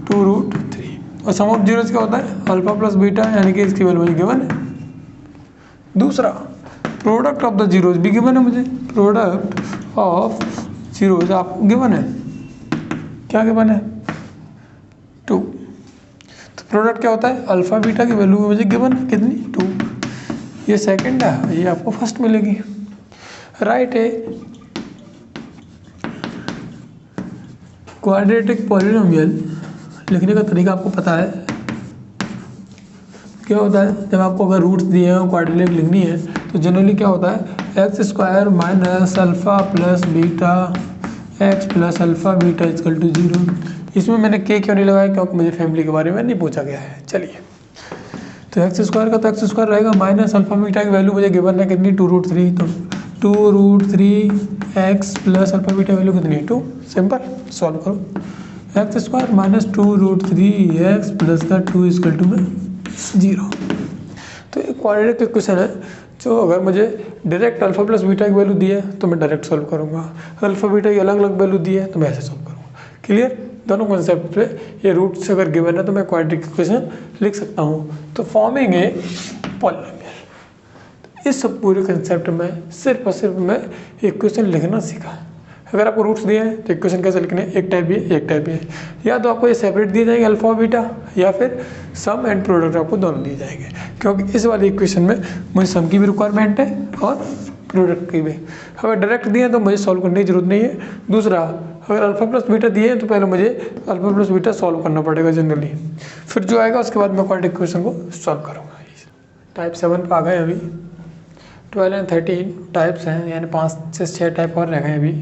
2√3, और सम ऑफ जीरोज क्या होता है अल्फा प्लस बीटा, यानी कि इसकी वैल्यू गिवन है। दूसरा प्रोडक्ट ऑफ द जीरोज भी गिवन है मुझे, प्रोडक्ट ऑफ जीरोज आपको गिवन है, क्या गिवन है 2। तो प्रोडक्ट क्या होता है अल्फा बीटा की वैल्यू मुझे गिवन है कितनी 2, ये सेकंड है, ये आपको फर्स्ट मिलेगी। राइट है क्वाड्रेटिक पॉलिनोमियल, लिखने का तरीका आपको पता है क्या होता है। जब आपको अगर रूट्स दिए हैं क्वाड्रेटिक लिखनी है तो जनरली क्या होता है X square minus alpha plus beta X plus alpha beta equal to 0। इसमें मैंने के क्यों नहीं लगाया, क्योंकि मुझे फैमिली के बारे में नहीं पूछा गया है। चलिए, तो एक्स स्क्वायर का तो एक्स स्क्वायर रहेगा, माइनस अल्फ़ा बीटा की वैल्यू मुझे गिवन है कितनी 2√3, तो 2√3 x plus alpha beta value कितनी 2। सिंपल, सॉल्व करो। X square minus 2√3 x plus का 2 इक्वल टू में 0। तो एक क्वाड्रेटिक क्वेश्चन है, जो अगर मुझे डायरेक्ट अल्फ़ा प्लस बीटा की वैल्यू दी है तो मैं डायरेक्ट सॉल्व करूँगा, अल्फ़ा बीटा की अलग अलग वैल्यू दी है तो मैं ऐसे सॉल्व करूँगा। क्लियर, दोनों कॉन्सेप्ट पे ये रूट्स अगर गिवन है तो मैं क्वाड्रेटिक इक्वेशन लिख सकता हूँ। तो फॉर्मिंग ए पॉलिनोमियल, इस पूरे कंसेप्ट में सिर्फ और सिर्फ मैं इक्वेशन लिखना सीखा। अगर आपको रूट्स दिए हैं तो इक्वेशन कैसे लिखने, एक टाइप भी है एक टाइप भी है, या तो आपको ये सेपरेट दिए जाएंगे अल्फा बीटा, या फिर सम एंड प्रोडक्ट आपको दोनों दिए जाएंगे, क्योंकि इस वाली इक्वेशन में मुझे सम की भी रिक्वायरमेंट है और प्रोडक्ट की भी। अगर डायरेक्ट दिए हैं तो मुझे सॉल्व करने की जरूरत नहीं है। दूसरा, अगर अल्फा प्लस बीटा दिए हैं तो पहले मुझे अल्फा प्लस बीटा सॉल्व करना पड़ेगा जनरली, फिर जो आएगा उसके बाद मैं क्वाड्रेटिक इक्वेशन को सॉल्व करूँगा। टाइप 7 पर आ गए, अभी 12 एंड 13 टाइप्स हैं, यानी 5 से 6 टाइप और रह गए अभी,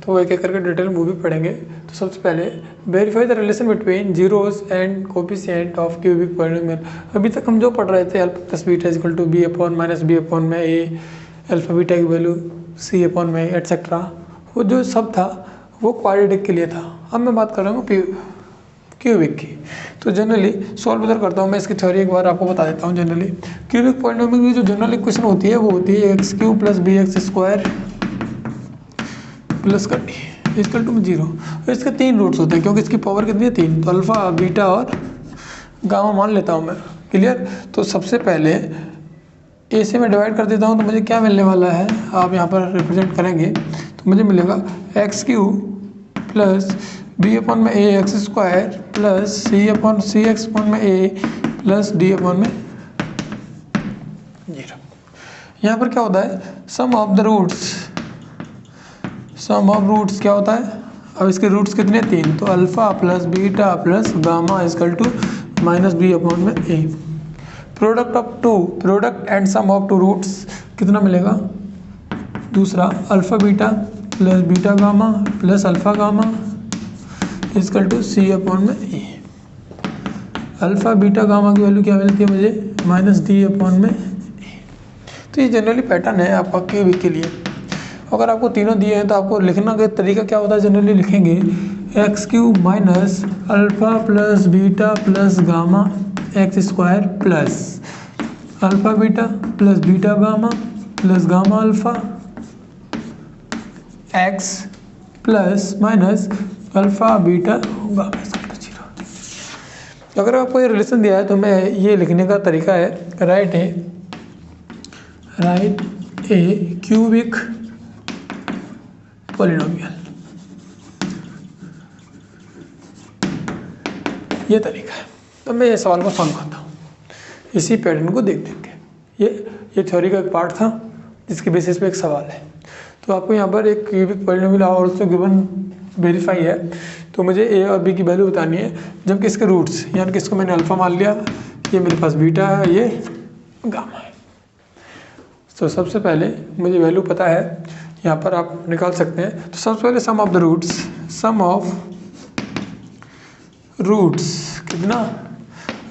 तो एक एक करके डिटेल में वो भी पढ़ेंगे। तो सबसे पहले verify the relation between zeros and coefficient of cubic polynomial. अभी तक हम जो पढ़ रहे थे alpha plus beta equal to B upon minus B upon में ए, अल्फा बीटा की वैल्यू सी अपॉन में एटसेट्रा, वो जो सब था वो क्वाड्रेटिक के लिए था। अब मैं बात कर रहा हूँ क्यूबिक की। तो जनरली सॉल्व उधर करता हूँ मैं, इसकी थ्योरी एक बार आपको बता देता हूँ। जनरली क्यूबिक पॉलिनोमियल की जो जनरल इक्वेशन होती है वो होती है X cube plus B X square plus का डी इक्वल टू 0। इसके 3 रूट्स होते हैं, क्योंकि इसकी पावर कितनी है 3, तो अल्फ़ा बीटा और गामा मान लेता हूँ मैं। क्लियर, तो सबसे पहले ए से मैं डिवाइड कर देता हूँ तो मुझे क्या मिलने वाला है, आप यहाँ पर रिप्रेजेंट करेंगे तो मुझे मिलेगा X cube plus B upon में A X square plus C X upon में ए प्लस डी अपॉन में 0। यहाँ पर क्या होता है sum of the roots, sum of roots क्या होता है, अब इसके रूट्स कितने 3, तो alpha plus beta plus gamma equal to minus B upon में A. Product of 2, product and sum of 2 roots कितना मिलेगा, दूसरा alpha beta plus beta gamma plus alpha gamma equal to C upon में A. Alpha beta gamma की value क्या मिलती है मुझे, माइनस डी अपॉन में ए। तो ये जनरली पैटर्न है आपका क्यूबिक के लिए। अगर आपको तीनों दिए हैं तो आपको लिखना का तरीका क्या होता है, जनरली लिखेंगे x cube minus alpha plus beta plus gamma x square plus alpha beta plus beta gamma plus gamma alpha x plus minus alpha beta gamma 0। अगर आपको ये रिलेशन दिया है तो मैं ये लिखने का तरीका है राइट ए क्यूबिक पॉलिनोमियल, ये तरीका है। तो मैं ये सवाल को सॉल्व करता हूँ इसी पैटर्न को देख के। ये थ्योरी का एक पार्ट था जिसके बेसिस पे एक सवाल है। तो आपको यहाँ पर एक क्यूबिक पॉलिनोमियल और उसको गिवन वेरीफाई है, तो मुझे ए और बी की वैल्यू बतानी है, जबकि इसके रूट्स, यानी कि इसको मैंने अल्फ़ा मान लिया, ये मेरे पास बीटा है, ये गामा है। तो सबसे पहले मुझे वैल्यू पता है, यहाँ पर आप निकाल सकते हैं। तो सबसे पहले sum of the roots, sum of roots कितना,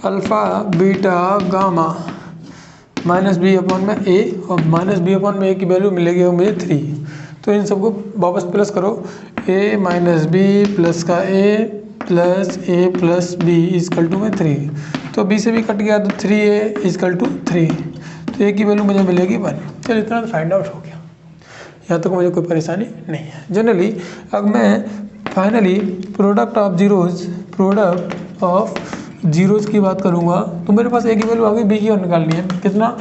alpha beta gamma minus B upon में ए, और माइनस बी अपॉन में ए की वैल्यू मिलेगी मुझे 3। तो इन सबको वापस प्लस करो, ए माइनस बी प्लस का A plus A plus B is equal to में 3। तो बी से भी कट गया तो 3a इजकल टू 3। तो ए की वैल्यू मुझे मिलेगी 1। चलिए इतना तो फाइंड आउट हो गया, यहाँ तक मुझे कोई परेशानी नहीं है। जनरली अब मैं फाइनली प्रोडक्ट ऑफ जीरोज़ की बात करूँगा, तो मेरे पास ए की वैल्यू आ गई, बी की और निकालनी है कितना,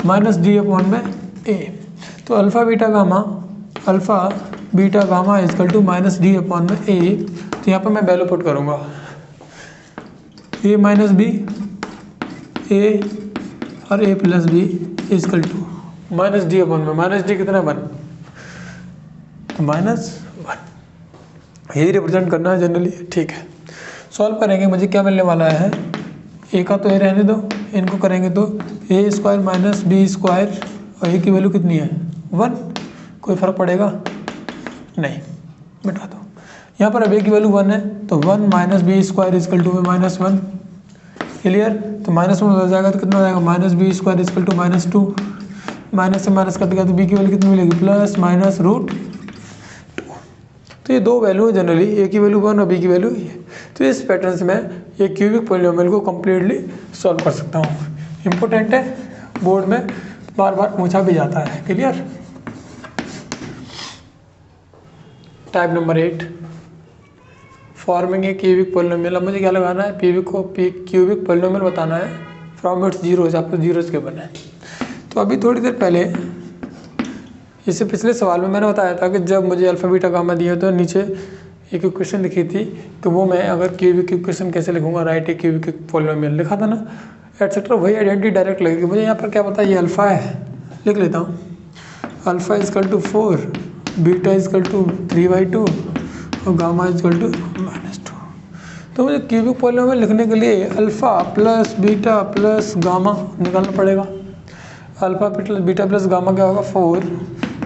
माइनस डी अपॉन में ए। तो alpha beta gamma equal to minus D upon में ए। तो यहाँ पर मैं वैल्यू पुट करूँगा, ए माइनस बी, ए और A plus B is equal to minus D upon में, माइनस डी कितना 1, तो -1 यही रिप्रेजेंट करना है जनरली। ठीक है, सॉल्व करेंगे, मुझे क्या मिलने वाला है, ए का तो ए रहने दो, इनको करेंगे तो ए स्क्वायर माइनस बी स्क्वायर, और ए की वैल्यू कितनी है 1, कोई फ़र्क पड़ेगा नहीं, मिटा दो। यहाँ पर अब ए की वैल्यू 1 है, तो 1 minus B square equal to में -1, क्लियर। तो -1 हो जाएगा तो कितना हो जाएगा, minus B square equal to -2, minus से माइनस कट गया तो बी की वैल्यू कितनी मिलेगी, प्लस माइनस रूट 2। तो ये दो वैल्यू है जनरली, ए की वैल्यू 1 और बी की वैल्यू ये। तो इस पैटर्न से मैं ये क्यूबिक पॉलिनोमियल को कम्प्लीटली सॉल्व कर सकता हूँ। इम्पोर्टेंट है, बोर्ड में बार बार पूछा भी जाता है, clear. Type number 8, forming a cubic polynomial. अब मुझे क्या लगाना है, क्यूबिक पॉलिनोमियल बताना है फ्रॉम इट्स जीरोज, आपको जीरोज के बना है। तो अभी थोड़ी देर पहले इससे पिछले सवाल में मैंने बताया था कि जब मुझे अल्फ़ा बीटा गामा दिया तो नीचे एक इक्वेशन लिखी थी, तो वो मैं अगर क्यूबिक इक्वेशन कैसे लिखूंगा, राइट ए क्यूबिक पॉलिनोमियल लिखा था ना, एटसेट्रा, वही आइडेंटिटी डायरेक्ट लगेगी। मुझे यहाँ पर क्या पता है, ये अल्फ़ा है, लिख लेता हूँ, alpha equal to 4, beta is equal to 3/2 और गामा इजकल टू -2। तो मुझे क्यूबिक पॉलिनोमियल लिखने के लिए alpha plus beta plus gamma निकालना पड़ेगा। अल्फ़ा बीटा प्लस गामा क्या होगा, 4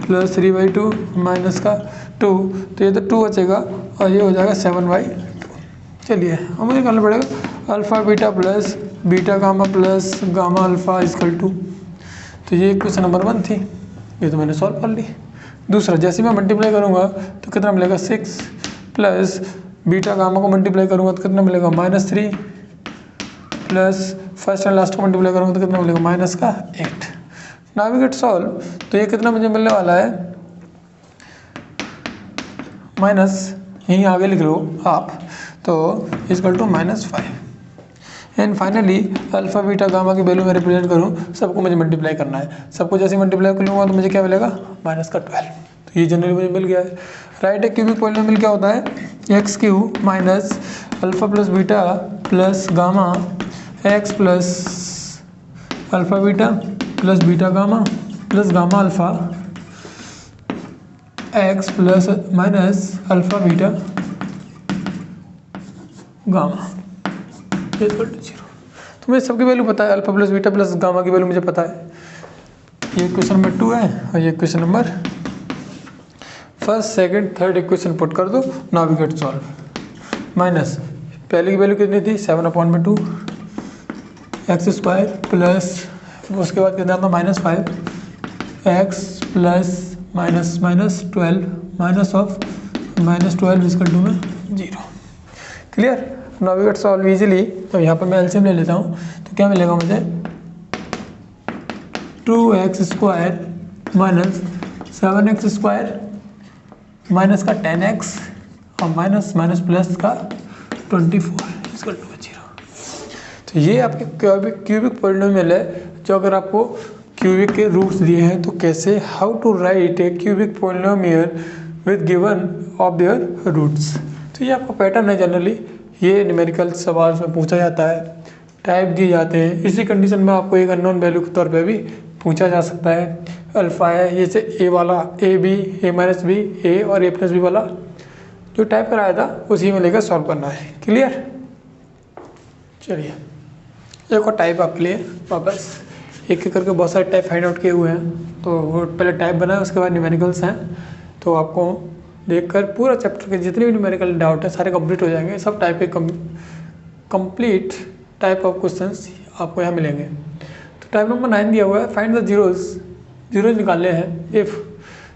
प्लस 3/2 माइनस का 2, तो ये तो 2 बचेगा और ये हो जाएगा 7/2। चलिए अब मुझे निकालना पड़ेगा alpha beta plus beta gamma plus gamma alpha equal to. तो ये क्वेश्चन नंबर 1 थी, ये तो मैंने सॉल्व कर ली। दूसरा, जैसे मैं मल्टीप्लाई करूँगा तो कितना मिलेगा, 6 प्लस बीटा गामा को मल्टीप्लाई करूँगा तो कितना मिलेगा, -3 प्लस फर्स्ट एंड लास्ट को मल्टीप्लाई करूँगा तो कितना मिलेगा, -8। नाविगेट सॉल्व, तो ये कितना मुझे मिलने वाला है, माइनस, यहीं आगे लिख लो आप, तो is equal to -5। And finally alpha beta gamma की वैल्यू मैं रिप्रेजेंट करूँ, सबको मुझे मल्टीप्लाई करना है। सबको जैसे मल्टीप्लाई कर लूँगा तो मुझे क्या मिलेगा, -12। तो ये जनरली मुझे मिल गया है। राइट ए क्यूबिक पॉलिनोमियल क्या होता है, x³ minus alpha plus beta plus gamma x plus alpha beta plus beta gamma plus gamma alpha x plus minus alpha beta gamma equal to 0। तो मुझे सबकी वैल्यू पता है, alpha plus beta plus gamma की वैल्यू मुझे पता है। ये क्वेश्चन नंबर 2 है और ये question number first second third equation put कर दो, नाविगेट सॉल्व। माइनस पहले की वैल्यू कितनी थी, 7/2 x² प्लस उसके बाद कितना था, -5 x plus -12 minus of -12 equal to में 0। Clear, now we get solve easily. तो यहाँ पर मैं एलसीएम ले लेता हूँ, तो क्या मिलेगा मुझे, 2x² माइनस 7x² माइनस का 10x और माइनस माइनस प्लस का 24 इजकल टू 0। तो ये आपके क्यूबिक पॉलिनोमियल है, जो अगर आपको क्यूबिक के रूट्स दिए हैं तो कैसे, how to write a cubic polynomial with given of their roots. तो ये आपका पैटर्न है, जनरली ये न्यूमेरिकल सवाल में पूछा जाता है, टाइप दिए जाते हैं। इसी कंडीशन में आपको एक अननोन वैल्यू के तौर पे भी पूछा जा सकता है। अल्फ़ा है, ये से ए वाला A B A minus B A और ए प्लस बी वाला जो टाइप कराया था उसी में लेकर सॉल्व करना है। क्लियर, चलिए एक और टाइप आपके लिए वापस एक एक करके बहुत सारे टाइप फाइंड आउट किए हुए हैं। तो वो पहले टाइप बनाए, उसके बाद न्यूमेरिकल्स हैं। तो आपको देखकर पूरा चैप्टर के जितने भी न्यूमेरिकल डाउट है सारे कंप्लीट हो जाएंगे। सब टाइप के कंप्लीट टाइप ऑफ क्वेश्चंस आपको यहाँ मिलेंगे। तो टाइप नंबर 9 दिया हुआ है, फाइंड द जीरोज निकालने हैं if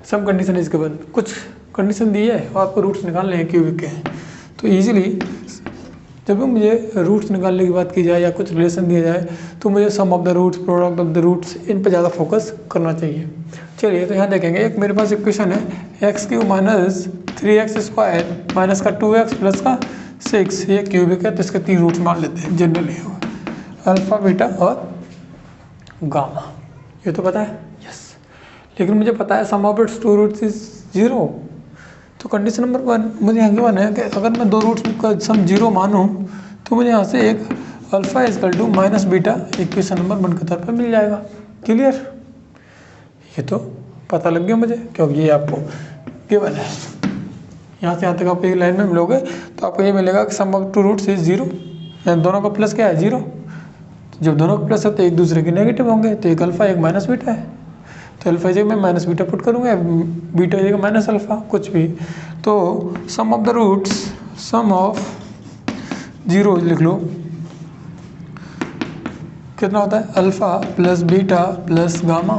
some condition is given. कुछ कंडीशन दी है और आपको रूट्स निकालने हैं क्यूबिक के। तो ईजिली जब भी मुझे रूट्स निकालने की बात की जाए या कुछ रिलेशन दिया जाए तो मुझे sum of the roots, product of the roots, इन पर ज़्यादा फोकस करना चाहिए। चलिए तो यहाँ देखेंगे, एक मेरे पास इक्वेशन है x³ माइनस 3x² माइनस का 2x प्लस का 6, ये क्यूबिक है। तो इसके 3 रूट्स मान लेते हैं जनरली, अल्फा, बीटा और गामा। ये तो पता है, यस। लेकिन मुझे पता है sum of its 2 roots is 0। तो कंडीशन नंबर 1 मुझे यहाँ गिवन है कि अगर मैं 2 रूट्स का सम 0 मानूँ तो मुझे यहाँ से एक alpha equal to minus beta equation number 1 के तौर पर मिल जाएगा। क्लियर? ये तो पता लग गया मुझे, क्योंकि ये आपको गिवन है। यहाँ से यहाँ तक आप एक लाइन में मिलोगे तो आपको ये मिलेगा कि सम ऑफ 2 रूट्स इज 0, यानी दोनों का प्लस क्या है 0। तो जब दोनों का प्लस है तो एक दूसरे के नेगेटिव होंगे, तो एक अल्फा एक माइनस बीटा है। तो अल्फा जगह मैं माइनस बीटा पुट करूँगा, बीटा जगह माइनस अल्फा, कुछ भी। तो sum of the roots, sum of 0 लिख लो, कितना होता है alpha plus beta plus gamma,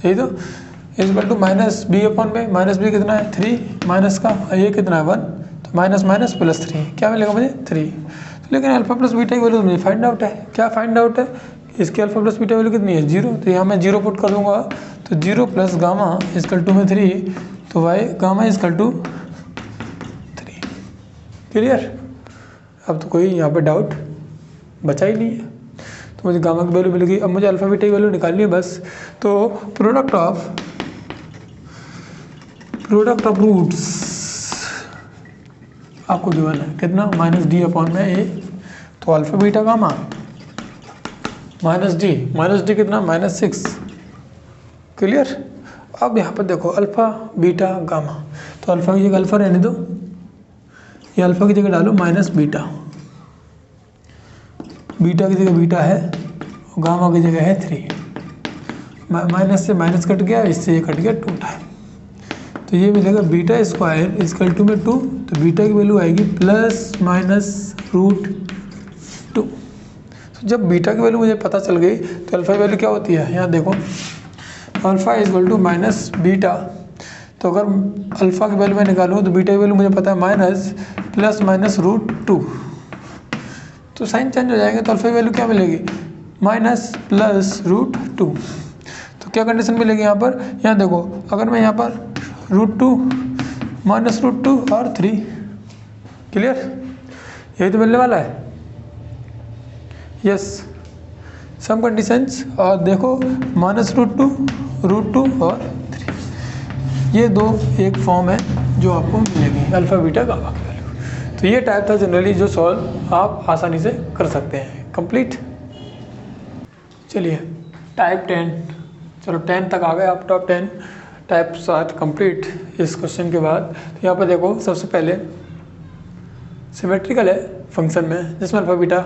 यही तो is equal to minus B upon में। माइनस बी कितना है 3, माइनस का ये कितना है 1, तो माइनस माइनस प्लस 3, क्या मिलेगा मुझे 3। लेकिन अल्फा प्लस बीटा की वैल्यू मुझे फाइंड आउट है। क्या फाइंड आउट है? इसकी अल्फा प्लस बीटा वैल्यू कितनी है 0। तो यहाँ मैं 0 पुट कर दूंगा, तो 0 प्लस गामा इजकल टू में 3, तो Y gamma equal to 3। Clear? अब तो कोई यहाँ पे डाउट बचा ही नहीं है। तो मुझे गामा की वैल्यू मिल गई। अब मुझे अल्फा बीटा की वैल्यू निकालनी है बस। तो प्रोडक्ट ऑफ रूट्स आपको गिवन है कितना, माइनस डी अपॉन में ए। तो alpha beta gamma minus D कितना -6। क्लियर? अब यहाँ पर देखो अल्फा बीटा गामा, तो अल्फा की जगह अल्फा रहने दो, ये अल्फा की जगह डालो माइनस बीटा, बीटा की जगह बीटा है और गामा की जगह है 3। माइनस से माइनस कट गया, इससे ये कट गया 2 टाइम। तो ये मिलेगा बीटा स्क्वायर इजकल टू में 2, तो बीटा की वैल्यू आएगी प्लस माइनस रूट 2। तो जब बीटा की वैल्यू मुझे पता चल गई तो अल्फा की वैल्यू क्या होती है, यहाँ देखो alpha equal to minus beta. तो अगर अल्फा की वैल्यू मैं निकालूँ तो बीटा की वैल्यू मुझे पता है माइनस प्लस माइनस रूट 2, तो साइन चेंज हो जाएंगे। तो अल्फा की वैल्यू क्या मिलेगी माइनस प्लस रूट 2। तो क्या कंडीशन मिलेगी यहाँ पर, यहाँ देखो अगर मैं यहाँ पर रूट 2 माइनस रूट 2 और 3, क्लियर? यही तो मिलने वाला है, यस। सम कंडीशंस और देखो माइनस रूट 2 और 3, ये दो एक फॉर्म है जो आपको मिलेगी अल्फा बीटा गामा की वैल्यू। तो ये टाइप था जनरली जो सॉल्व आप आसानी से कर सकते हैं। कंप्लीट? चलिए टाइप 10, चलो 10 तक आ गए आप। टॉप 10 टाइप साथ कंप्लीट इस क्वेश्चन के बाद। तो यहाँ पर देखो सबसे पहले सिमेट्रिकल है फंक्शन में, जिसमें अल्फा बीटा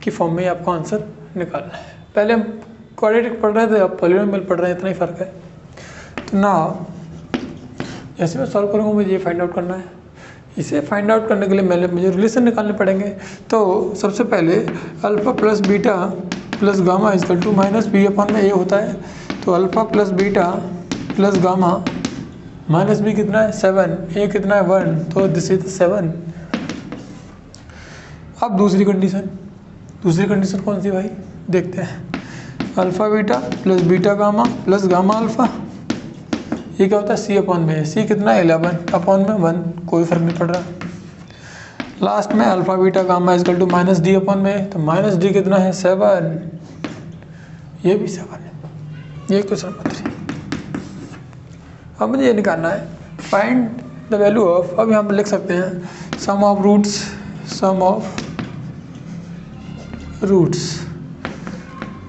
की फॉर्म में आपको आंसर निकालना है। पहले हम क्वाड्रेटिक पढ़ रहे थे, अब पॉलिनोमियल पढ़ रहे हैं, इतना ही फ़र्क है। तो ना जैसे मैं सॉल्व करूँगा मुझे ये फाइंड आउट करना है। इसे फाइंड आउट करने के लिए मुझे रिलेशन निकालने पड़ेंगे। तो सबसे पहले alpha plus beta plus gamma equal to minus B upon में ए होता है। तो alpha plus beta plus gamma minus B कितना है 7, ए कितना है 1, तो दिस इज 7। अब दूसरी कंडीशन कौन सी भाई, देखते हैं। Alpha beta plus beta gamma plus gamma alpha, ये क्या होता है सी अपॉन में, सी कितना है 11 अपॉन में 1, कोई फर्क नहीं पड़ रहा। लास्ट में alpha beta gamma equal to minus D upon में, तो माइनस डी कितना है 7, ये भी 7 है। ये क्वेश्चन नंबर 3। अब मुझे ये निकालना है फाइंड द वैल्यू ऑफ, अब यहाँ पर लिख सकते हैं sum of roots,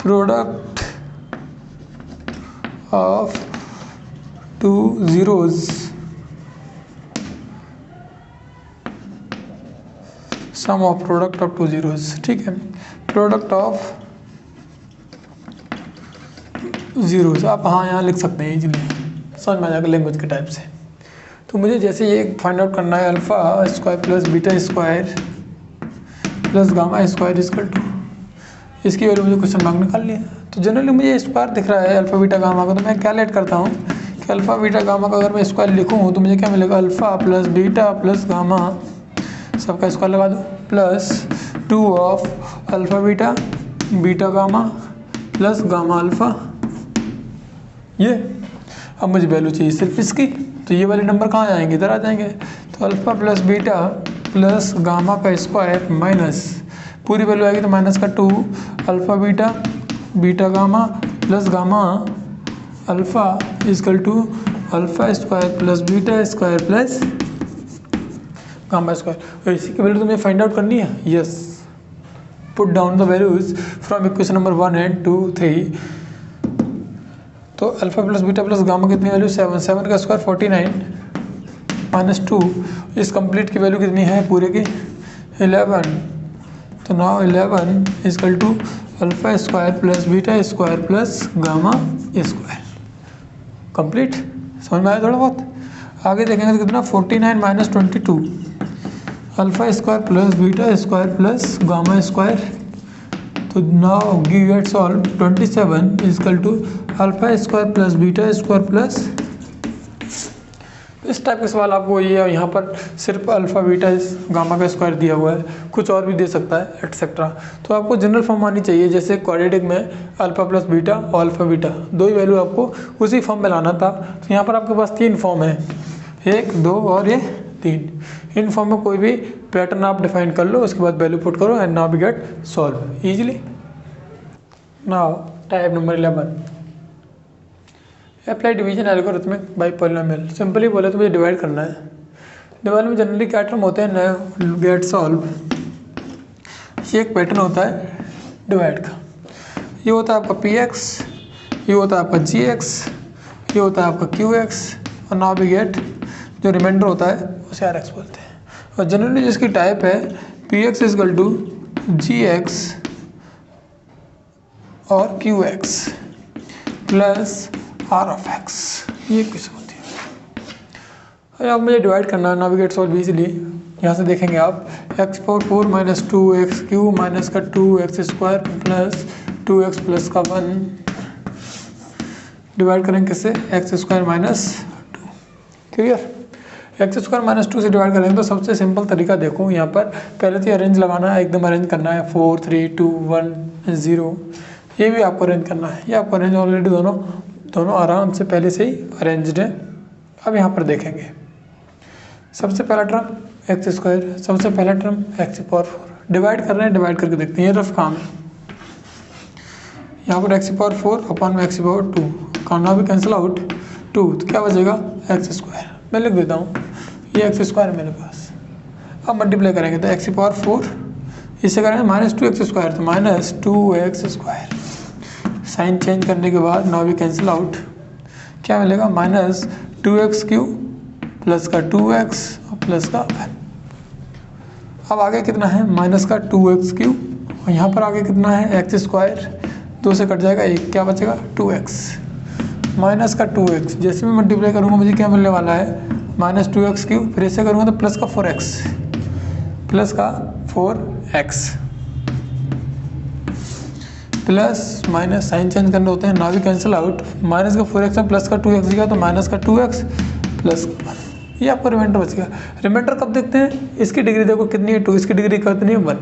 product of 2 zeros, sum of product of two zeros, ठीक है, प्रोडक्ट ऑफ जीरोज आप हाँ यहाँ लिख सकते हैं इजीली, समझ में आ जाएगा लैंग्वेज के टाइप से। तो मुझे जैसे ये फाइंड आउट करना है alpha square plus beta square plus gamma square equal to, इसकी वैल्यू मुझे क्वेश्चन मार्क निकाल लिया। तो जनरली मुझे स्क्वायर दिख रहा है अल्फ़ा बीटा गामा का, तो मैं क्या लेट करता हूँ कि अल्फ़ा बीटा गामा का अगर मैं स्क्वायर लिखूँ तो मुझे क्या मिलेगा, alpha plus beta plus gamma सबका स्क्वायर लगा दो plus 2 of alpha beta beta gamma plus gamma alpha. ये अब मुझे वैल्यू चाहिए सिर्फ इसकी, तो ये वाले नंबर कहाँ जाएंगे, इधर आ जाएंगे। तो alpha plus beta plus gamma का स्क्वायर माइनस पूरी वैल्यू आएगी तो माइनस का 2 alpha beta beta gamma plus gamma alpha equal to alpha square plus beta square plus gamma square. और इसी की वैल्यू तुम्हें फाइंड आउट करनी है। Yes, put down the values from equation number 1 and 2 3। तो alpha plus beta plus gamma कितनी value 7, 7 का square 49 minus 2, इस कंप्लीट की वैल्यू कितनी है पूरे की 11। तो now 11 is equal to alpha square plus beta square plus gamma square complete. समझ में आया थोड़ा बहुत? आगे देखेंगे तो कितना 49 minus 22 alpha square plus beta square plus gamma square. तो now get solve 27 is equal to alpha square plus beta square plus. इस टाइप के सवाल आपको ये यहाँ पर सिर्फ अल्फ़ा बीटा गामा का स्क्वायर दिया हुआ है, कुछ और भी दे सकता है एटसेट्रा। तो आपको जनरल फॉर्म आनी चाहिए, जैसे क्वाड्रेटिक में अल्फ़ा प्लस बीटा और अल्फ़ा बीटा दो ही वैल्यू आपको उसी फॉर्म में लाना था। तो यहाँ पर आपके पास 3 फॉर्म है, 1 2 और ये 3। इन फॉर्म में कोई भी पैटर्न आप डिफाइन कर लो, उसके बाद वैल्यू पुट करो and now we get solve easily. Now type number 11 apply division algorithmic by polynomial. Simply बोले तो मुझे डिवाइड करना है। डिवाइड में जनरली क्या टर्म होते हैं, गेट सॉल्व, ये एक पैटर्न होता है डिवाइड का। ये होता है आपका पी एक्स, ये होता है आपका जी एक्स, ये होता है आपका क्यू एक्स, और नाउ वी गेट जो रिमाइंडर होता है उसे आर एक्स बोलते हैं। और जनरली जिसकी टाइप है P X is equal to G X और Q X plus R of X, ये क्वेश्चन होती है। अब मुझे डिवाइड करना है, नाविगेट सॉल्व इजीली। यहाँ से देखेंगे आप x power 4 minus 2x Q minus का 2x square plus 2x plus का 1 डिवाइड करेंगे किससे, x square minus 2। Clear? X square minus 2 से डिवाइड करेंगे तो सबसे सिंपल तरीका देखो, यहाँ पर पहले तो अरेंज लगाना है, एकदम अरेंज करना है 4 3 2 1 0। ये भी आपको अरेंज करना है, ये आपको अरेंज ऑलरेडी दोनों आराम से पहले से ही अरेंज्ड है। अब यहाँ पर देखेंगे सबसे पहला टर्म एक्स स्क्वायर, सबसे पहला टर्म एक्स पावर 4 डिवाइड कर रहे हैं, डिवाइड करके देखते हैं। ये रफ काम है। यहाँ पर एक्स पावर 4 अपॉन में एक्स पावर 2 करना भी कैंसिल आउट 2, तो क्या बचेगा एक्स स्क्वायर। मैं लिख देता हूँ, ये एक्स स्क्वायर है मेरे पास। अब मल्टीप्लाई करेंगे तो एक्स पावर 4 इससे करेंगे माइनस 2x स्क्वायर, तो minus 2x square. Sign change करने के बाद नाउ वी कैंसिल आउट, क्या मिलेगा माइनस 2x क्यू प्लस का 2x और प्लस का 1। अब आगे कितना है माइनस का 2x क्यू, और यहाँ पर आगे कितना है एक्स स्क्वायर, 2 से कट जाएगा 1, क्या बचेगा 2x माइनस का 2x। जैसे मैं मल्टीप्लाई करूँगा मुझे क्या मिलने वाला है माइनस 2x क्यू, फिर ऐसे करूँगा तो प्लस का 4x प्लस का 4x plus minus sign change करने होते हैं, ना भी कैंसिल आउट। माइनस का 4x में प्लस का 2x दिया तो माइनस का 2x प्लस 1। ये आपको रिमाइंडर बचेगा। रिमाइंडर कब देखते हैं, इसकी डिग्री देखो कितनी है 2, इसकी डिग्री कितनी है 1,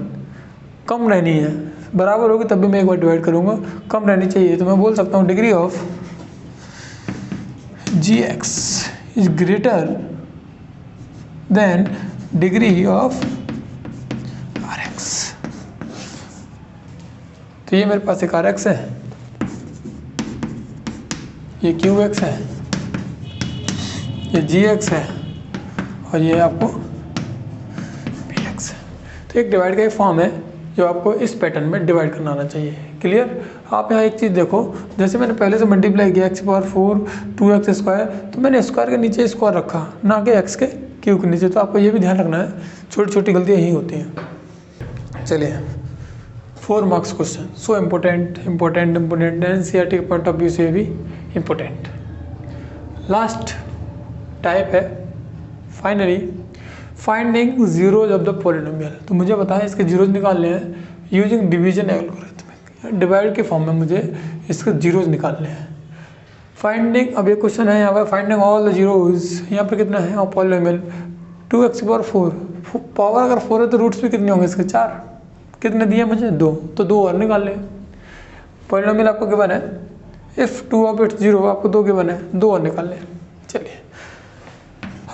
कम रहनी है। बराबर होगी तब भी मैं एक बार डिवाइड करूँगा, कम रहनी चाहिए। तो मैं बोल सकता हूँ degree of g x is greater than degree of r x. तो ये मेरे पास एक आर एक्स है, ये क्यू एक्स है, ये जी एक्स है, और ये आपको पी एक्स है। तो एक डिवाइड का एक फॉर्म है जो आपको इस पैटर्न में डिवाइड करना आना चाहिए। क्लियर? आप यहाँ एक चीज़ देखो, जैसे मैंने पहले से मल्टीप्लाई किया एक्स पावर 4 2x स्क्वायर, तो मैंने स्क्वायर के नीचे स्क्वायर रखा, ना कि एक्स के क्यू के नीचे। तो आपको ये भी ध्यान रखना है, छोटी छोटी गलतियाँ यही होती हैं। चलिए 4 marks question, so important NCERT के पॉइंट ऑफ व्यू से भी इम्पोर्टेंट। लास्ट टाइप है finally finding zeros of the polynomial. तो मुझे बताएं इसके जीरोज निकालने हैं यूजिंग डिवीजन एल्गोरिथम। डिवाइड के फॉर्म में मुझे इसके जीरोज निकालने हैं। फाइंडिंग, अब ये क्वेश्चन है यहाँ पर फाइंडिंग ऑल द जीरोज। यहाँ पर कितना है और पॉलिनोमियल 2x/4, पावर अगर 4 है तो रूट्स भी कितने होंगे इसके 4। कितने दिए मुझे 2, तो 2 और निकाल लें। पॉलिनोमियल आपको गिवन है, इफ़ 2 ऑफ इट्स 0 आपको 2 गिवन है, 2 और निकाल लें। चलिए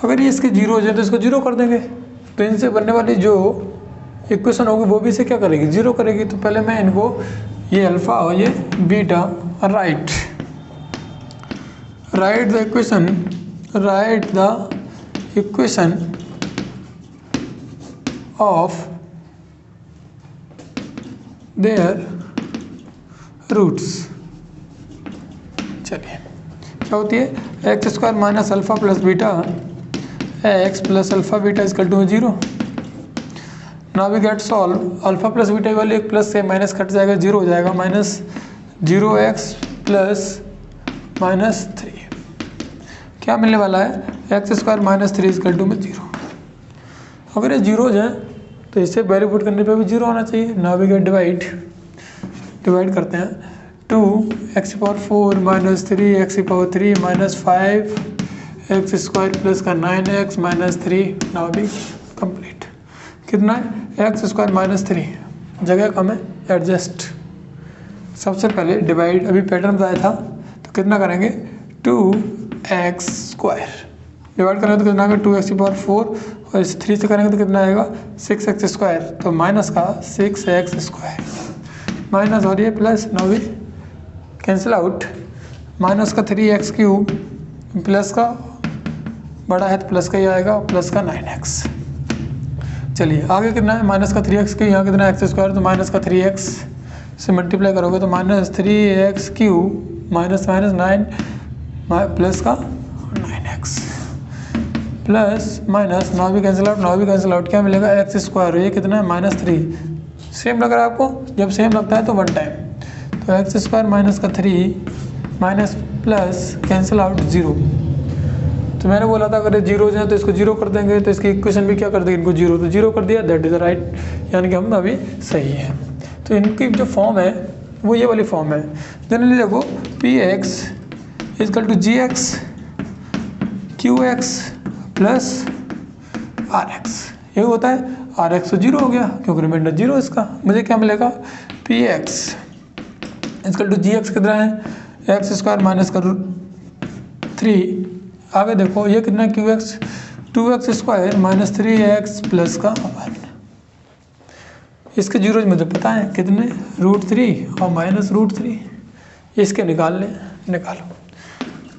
अगर ये इसके जीरो है तो इसको जीरो कर देंगे, तो इनसे बनने वाली जो इक्वेशन होगी वो भी इसे क्या करेगी, जीरो करेगी। तो पहले मैं इनको ये अल्फा और ये beta right the equation of their roots. चलिए क्या होती है, x² minus alpha plus beta x plus alpha beta is equal to 0। Now we get solve. Alpha plus beta वाले एक प्लस से माइनस कट जाएगा, 0 हो जाएगा, माइनस 0x प्लस माइनस 3 क्या मिलने वाला है, x² माइनस 3 इजकल टू 0। अगर ये जीरो है तो इसे वैल्यू पुट करने पे भी 0 होना चाहिए। नाउ वी गेट डिवाइड करते हैं 2x/4 minus 3x/3 minus 5x² plus का 9x माइनस 3। नाउ भी कंप्लीट। कितना है x² माइनस 3, जगह कम है, एडजस्ट। सबसे पहले डिवाइड, अभी पैटर्न बताया था, तो कितना करेंगे 2x² डिवाइड करेंगे तो कितना आएगा 2x/4 और इस 3 से करेंगे तो कितना आएगा 6x², तो माइनस का 6x² माइनस और ये प्लस। नाउ भी कैंसिल आउट, माइनस का 3x³ प्लस का बड़ा है तो प्लस का ही आएगा, प्लस का 9x। चलिए आगे कितना है, माइनस का 3x³ यहाँ कितना है x², तो माइनस का 3x से मल्टीप्लाई करोगे तो माइनस 3x³ माइनस 9 प्लस का 9x प्लस माइनस। नाउ भी कैंसिल आउट, क्या मिलेगा x², ये कितना है -3। सेम लग रहा है आपको, जब सेम लगता है तो 1 टाइम, तो x² माइनस का 3 माइनस प्लस कैंसिल आउट 0। तो मैंने बोला था अगर ये जीरो है तो इसको जीरो कर देंगे, तो इसकी इक्वेशन भी क्या कर देंगे, इनको जीरो, तो जीरो कर दिया, दैट इज राइट, यानी कि हम अभी सही है। तो इनकी जो फॉर्म है वो ये वाली फॉर्म है। जनरली देखो px is equal to gx qx plus rx, ये होता है। rx तो जीरो हो गया क्योंकि रिमाइंडर जीरो इसका। मुझे क्या मिलेगा, px इजकल टू gx कितना है x² माइनस का 3। आगे देखो ये कितना है qx 2x² minus 3x plus का 1। इसके जीरोज मुझे पता है कितने, √3 और माइनस √3। इसके निकालो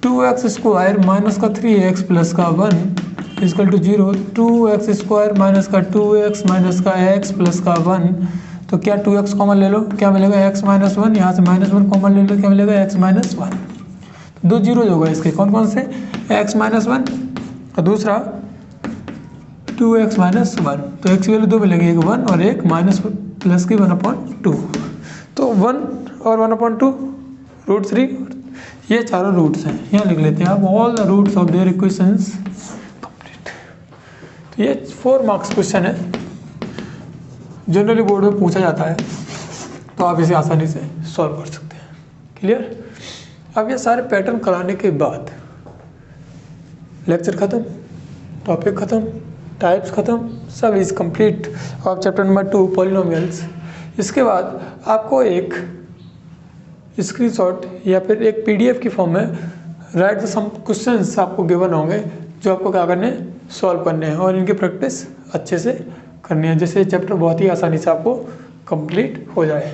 2x² माइनस का 3x प्लस का 1 इजकल टू 0। 2x² माइनस का 2x माइनस का x प्लस का 1, तो क्या 2x कॉमन ले लो, क्या मिलेगा x माइनस 1, यहाँ से -1 कॉमन ले लो, क्या मिलेगा x माइनस 1। दो जीरोज होगा इसके, कौन कौन से, x माइनस 1 और दूसरा 2x माइनस 1। तो x की वैल्यू 2 मिलेगी, एक 1 और एक माइनस प्लस की 1/2। तो 1 और 1/2 √3, ये चारों रूट्स हैं। यहाँ लिख लेते हैं आप all the roots of their equations complete. तो ये 4 मार्क्स क्वेश्चन है, जनरली बोर्ड में पूछा जाता है, तो आप इसे आसानी से सॉल्व कर सकते हैं। क्लियर। अब ये सारे पैटर्न कराने के बाद लेक्चर ख़त्म, टॉपिक ख़त्म, टाइप्स ख़त्म, सब is complete of chapter number 2 polynomials. इसके बाद आपको एक स्क्रीनशॉट या फिर एक PDF की फॉर्म में राइट सम क्वेश्चंस आपको गिवन होंगे, जो आपको क्या करने, सॉल्व करने हैं और इनकी प्रैक्टिस अच्छे से करनी है, जिससे चैप्टर बहुत ही आसानी से आपको कंप्लीट हो जाए।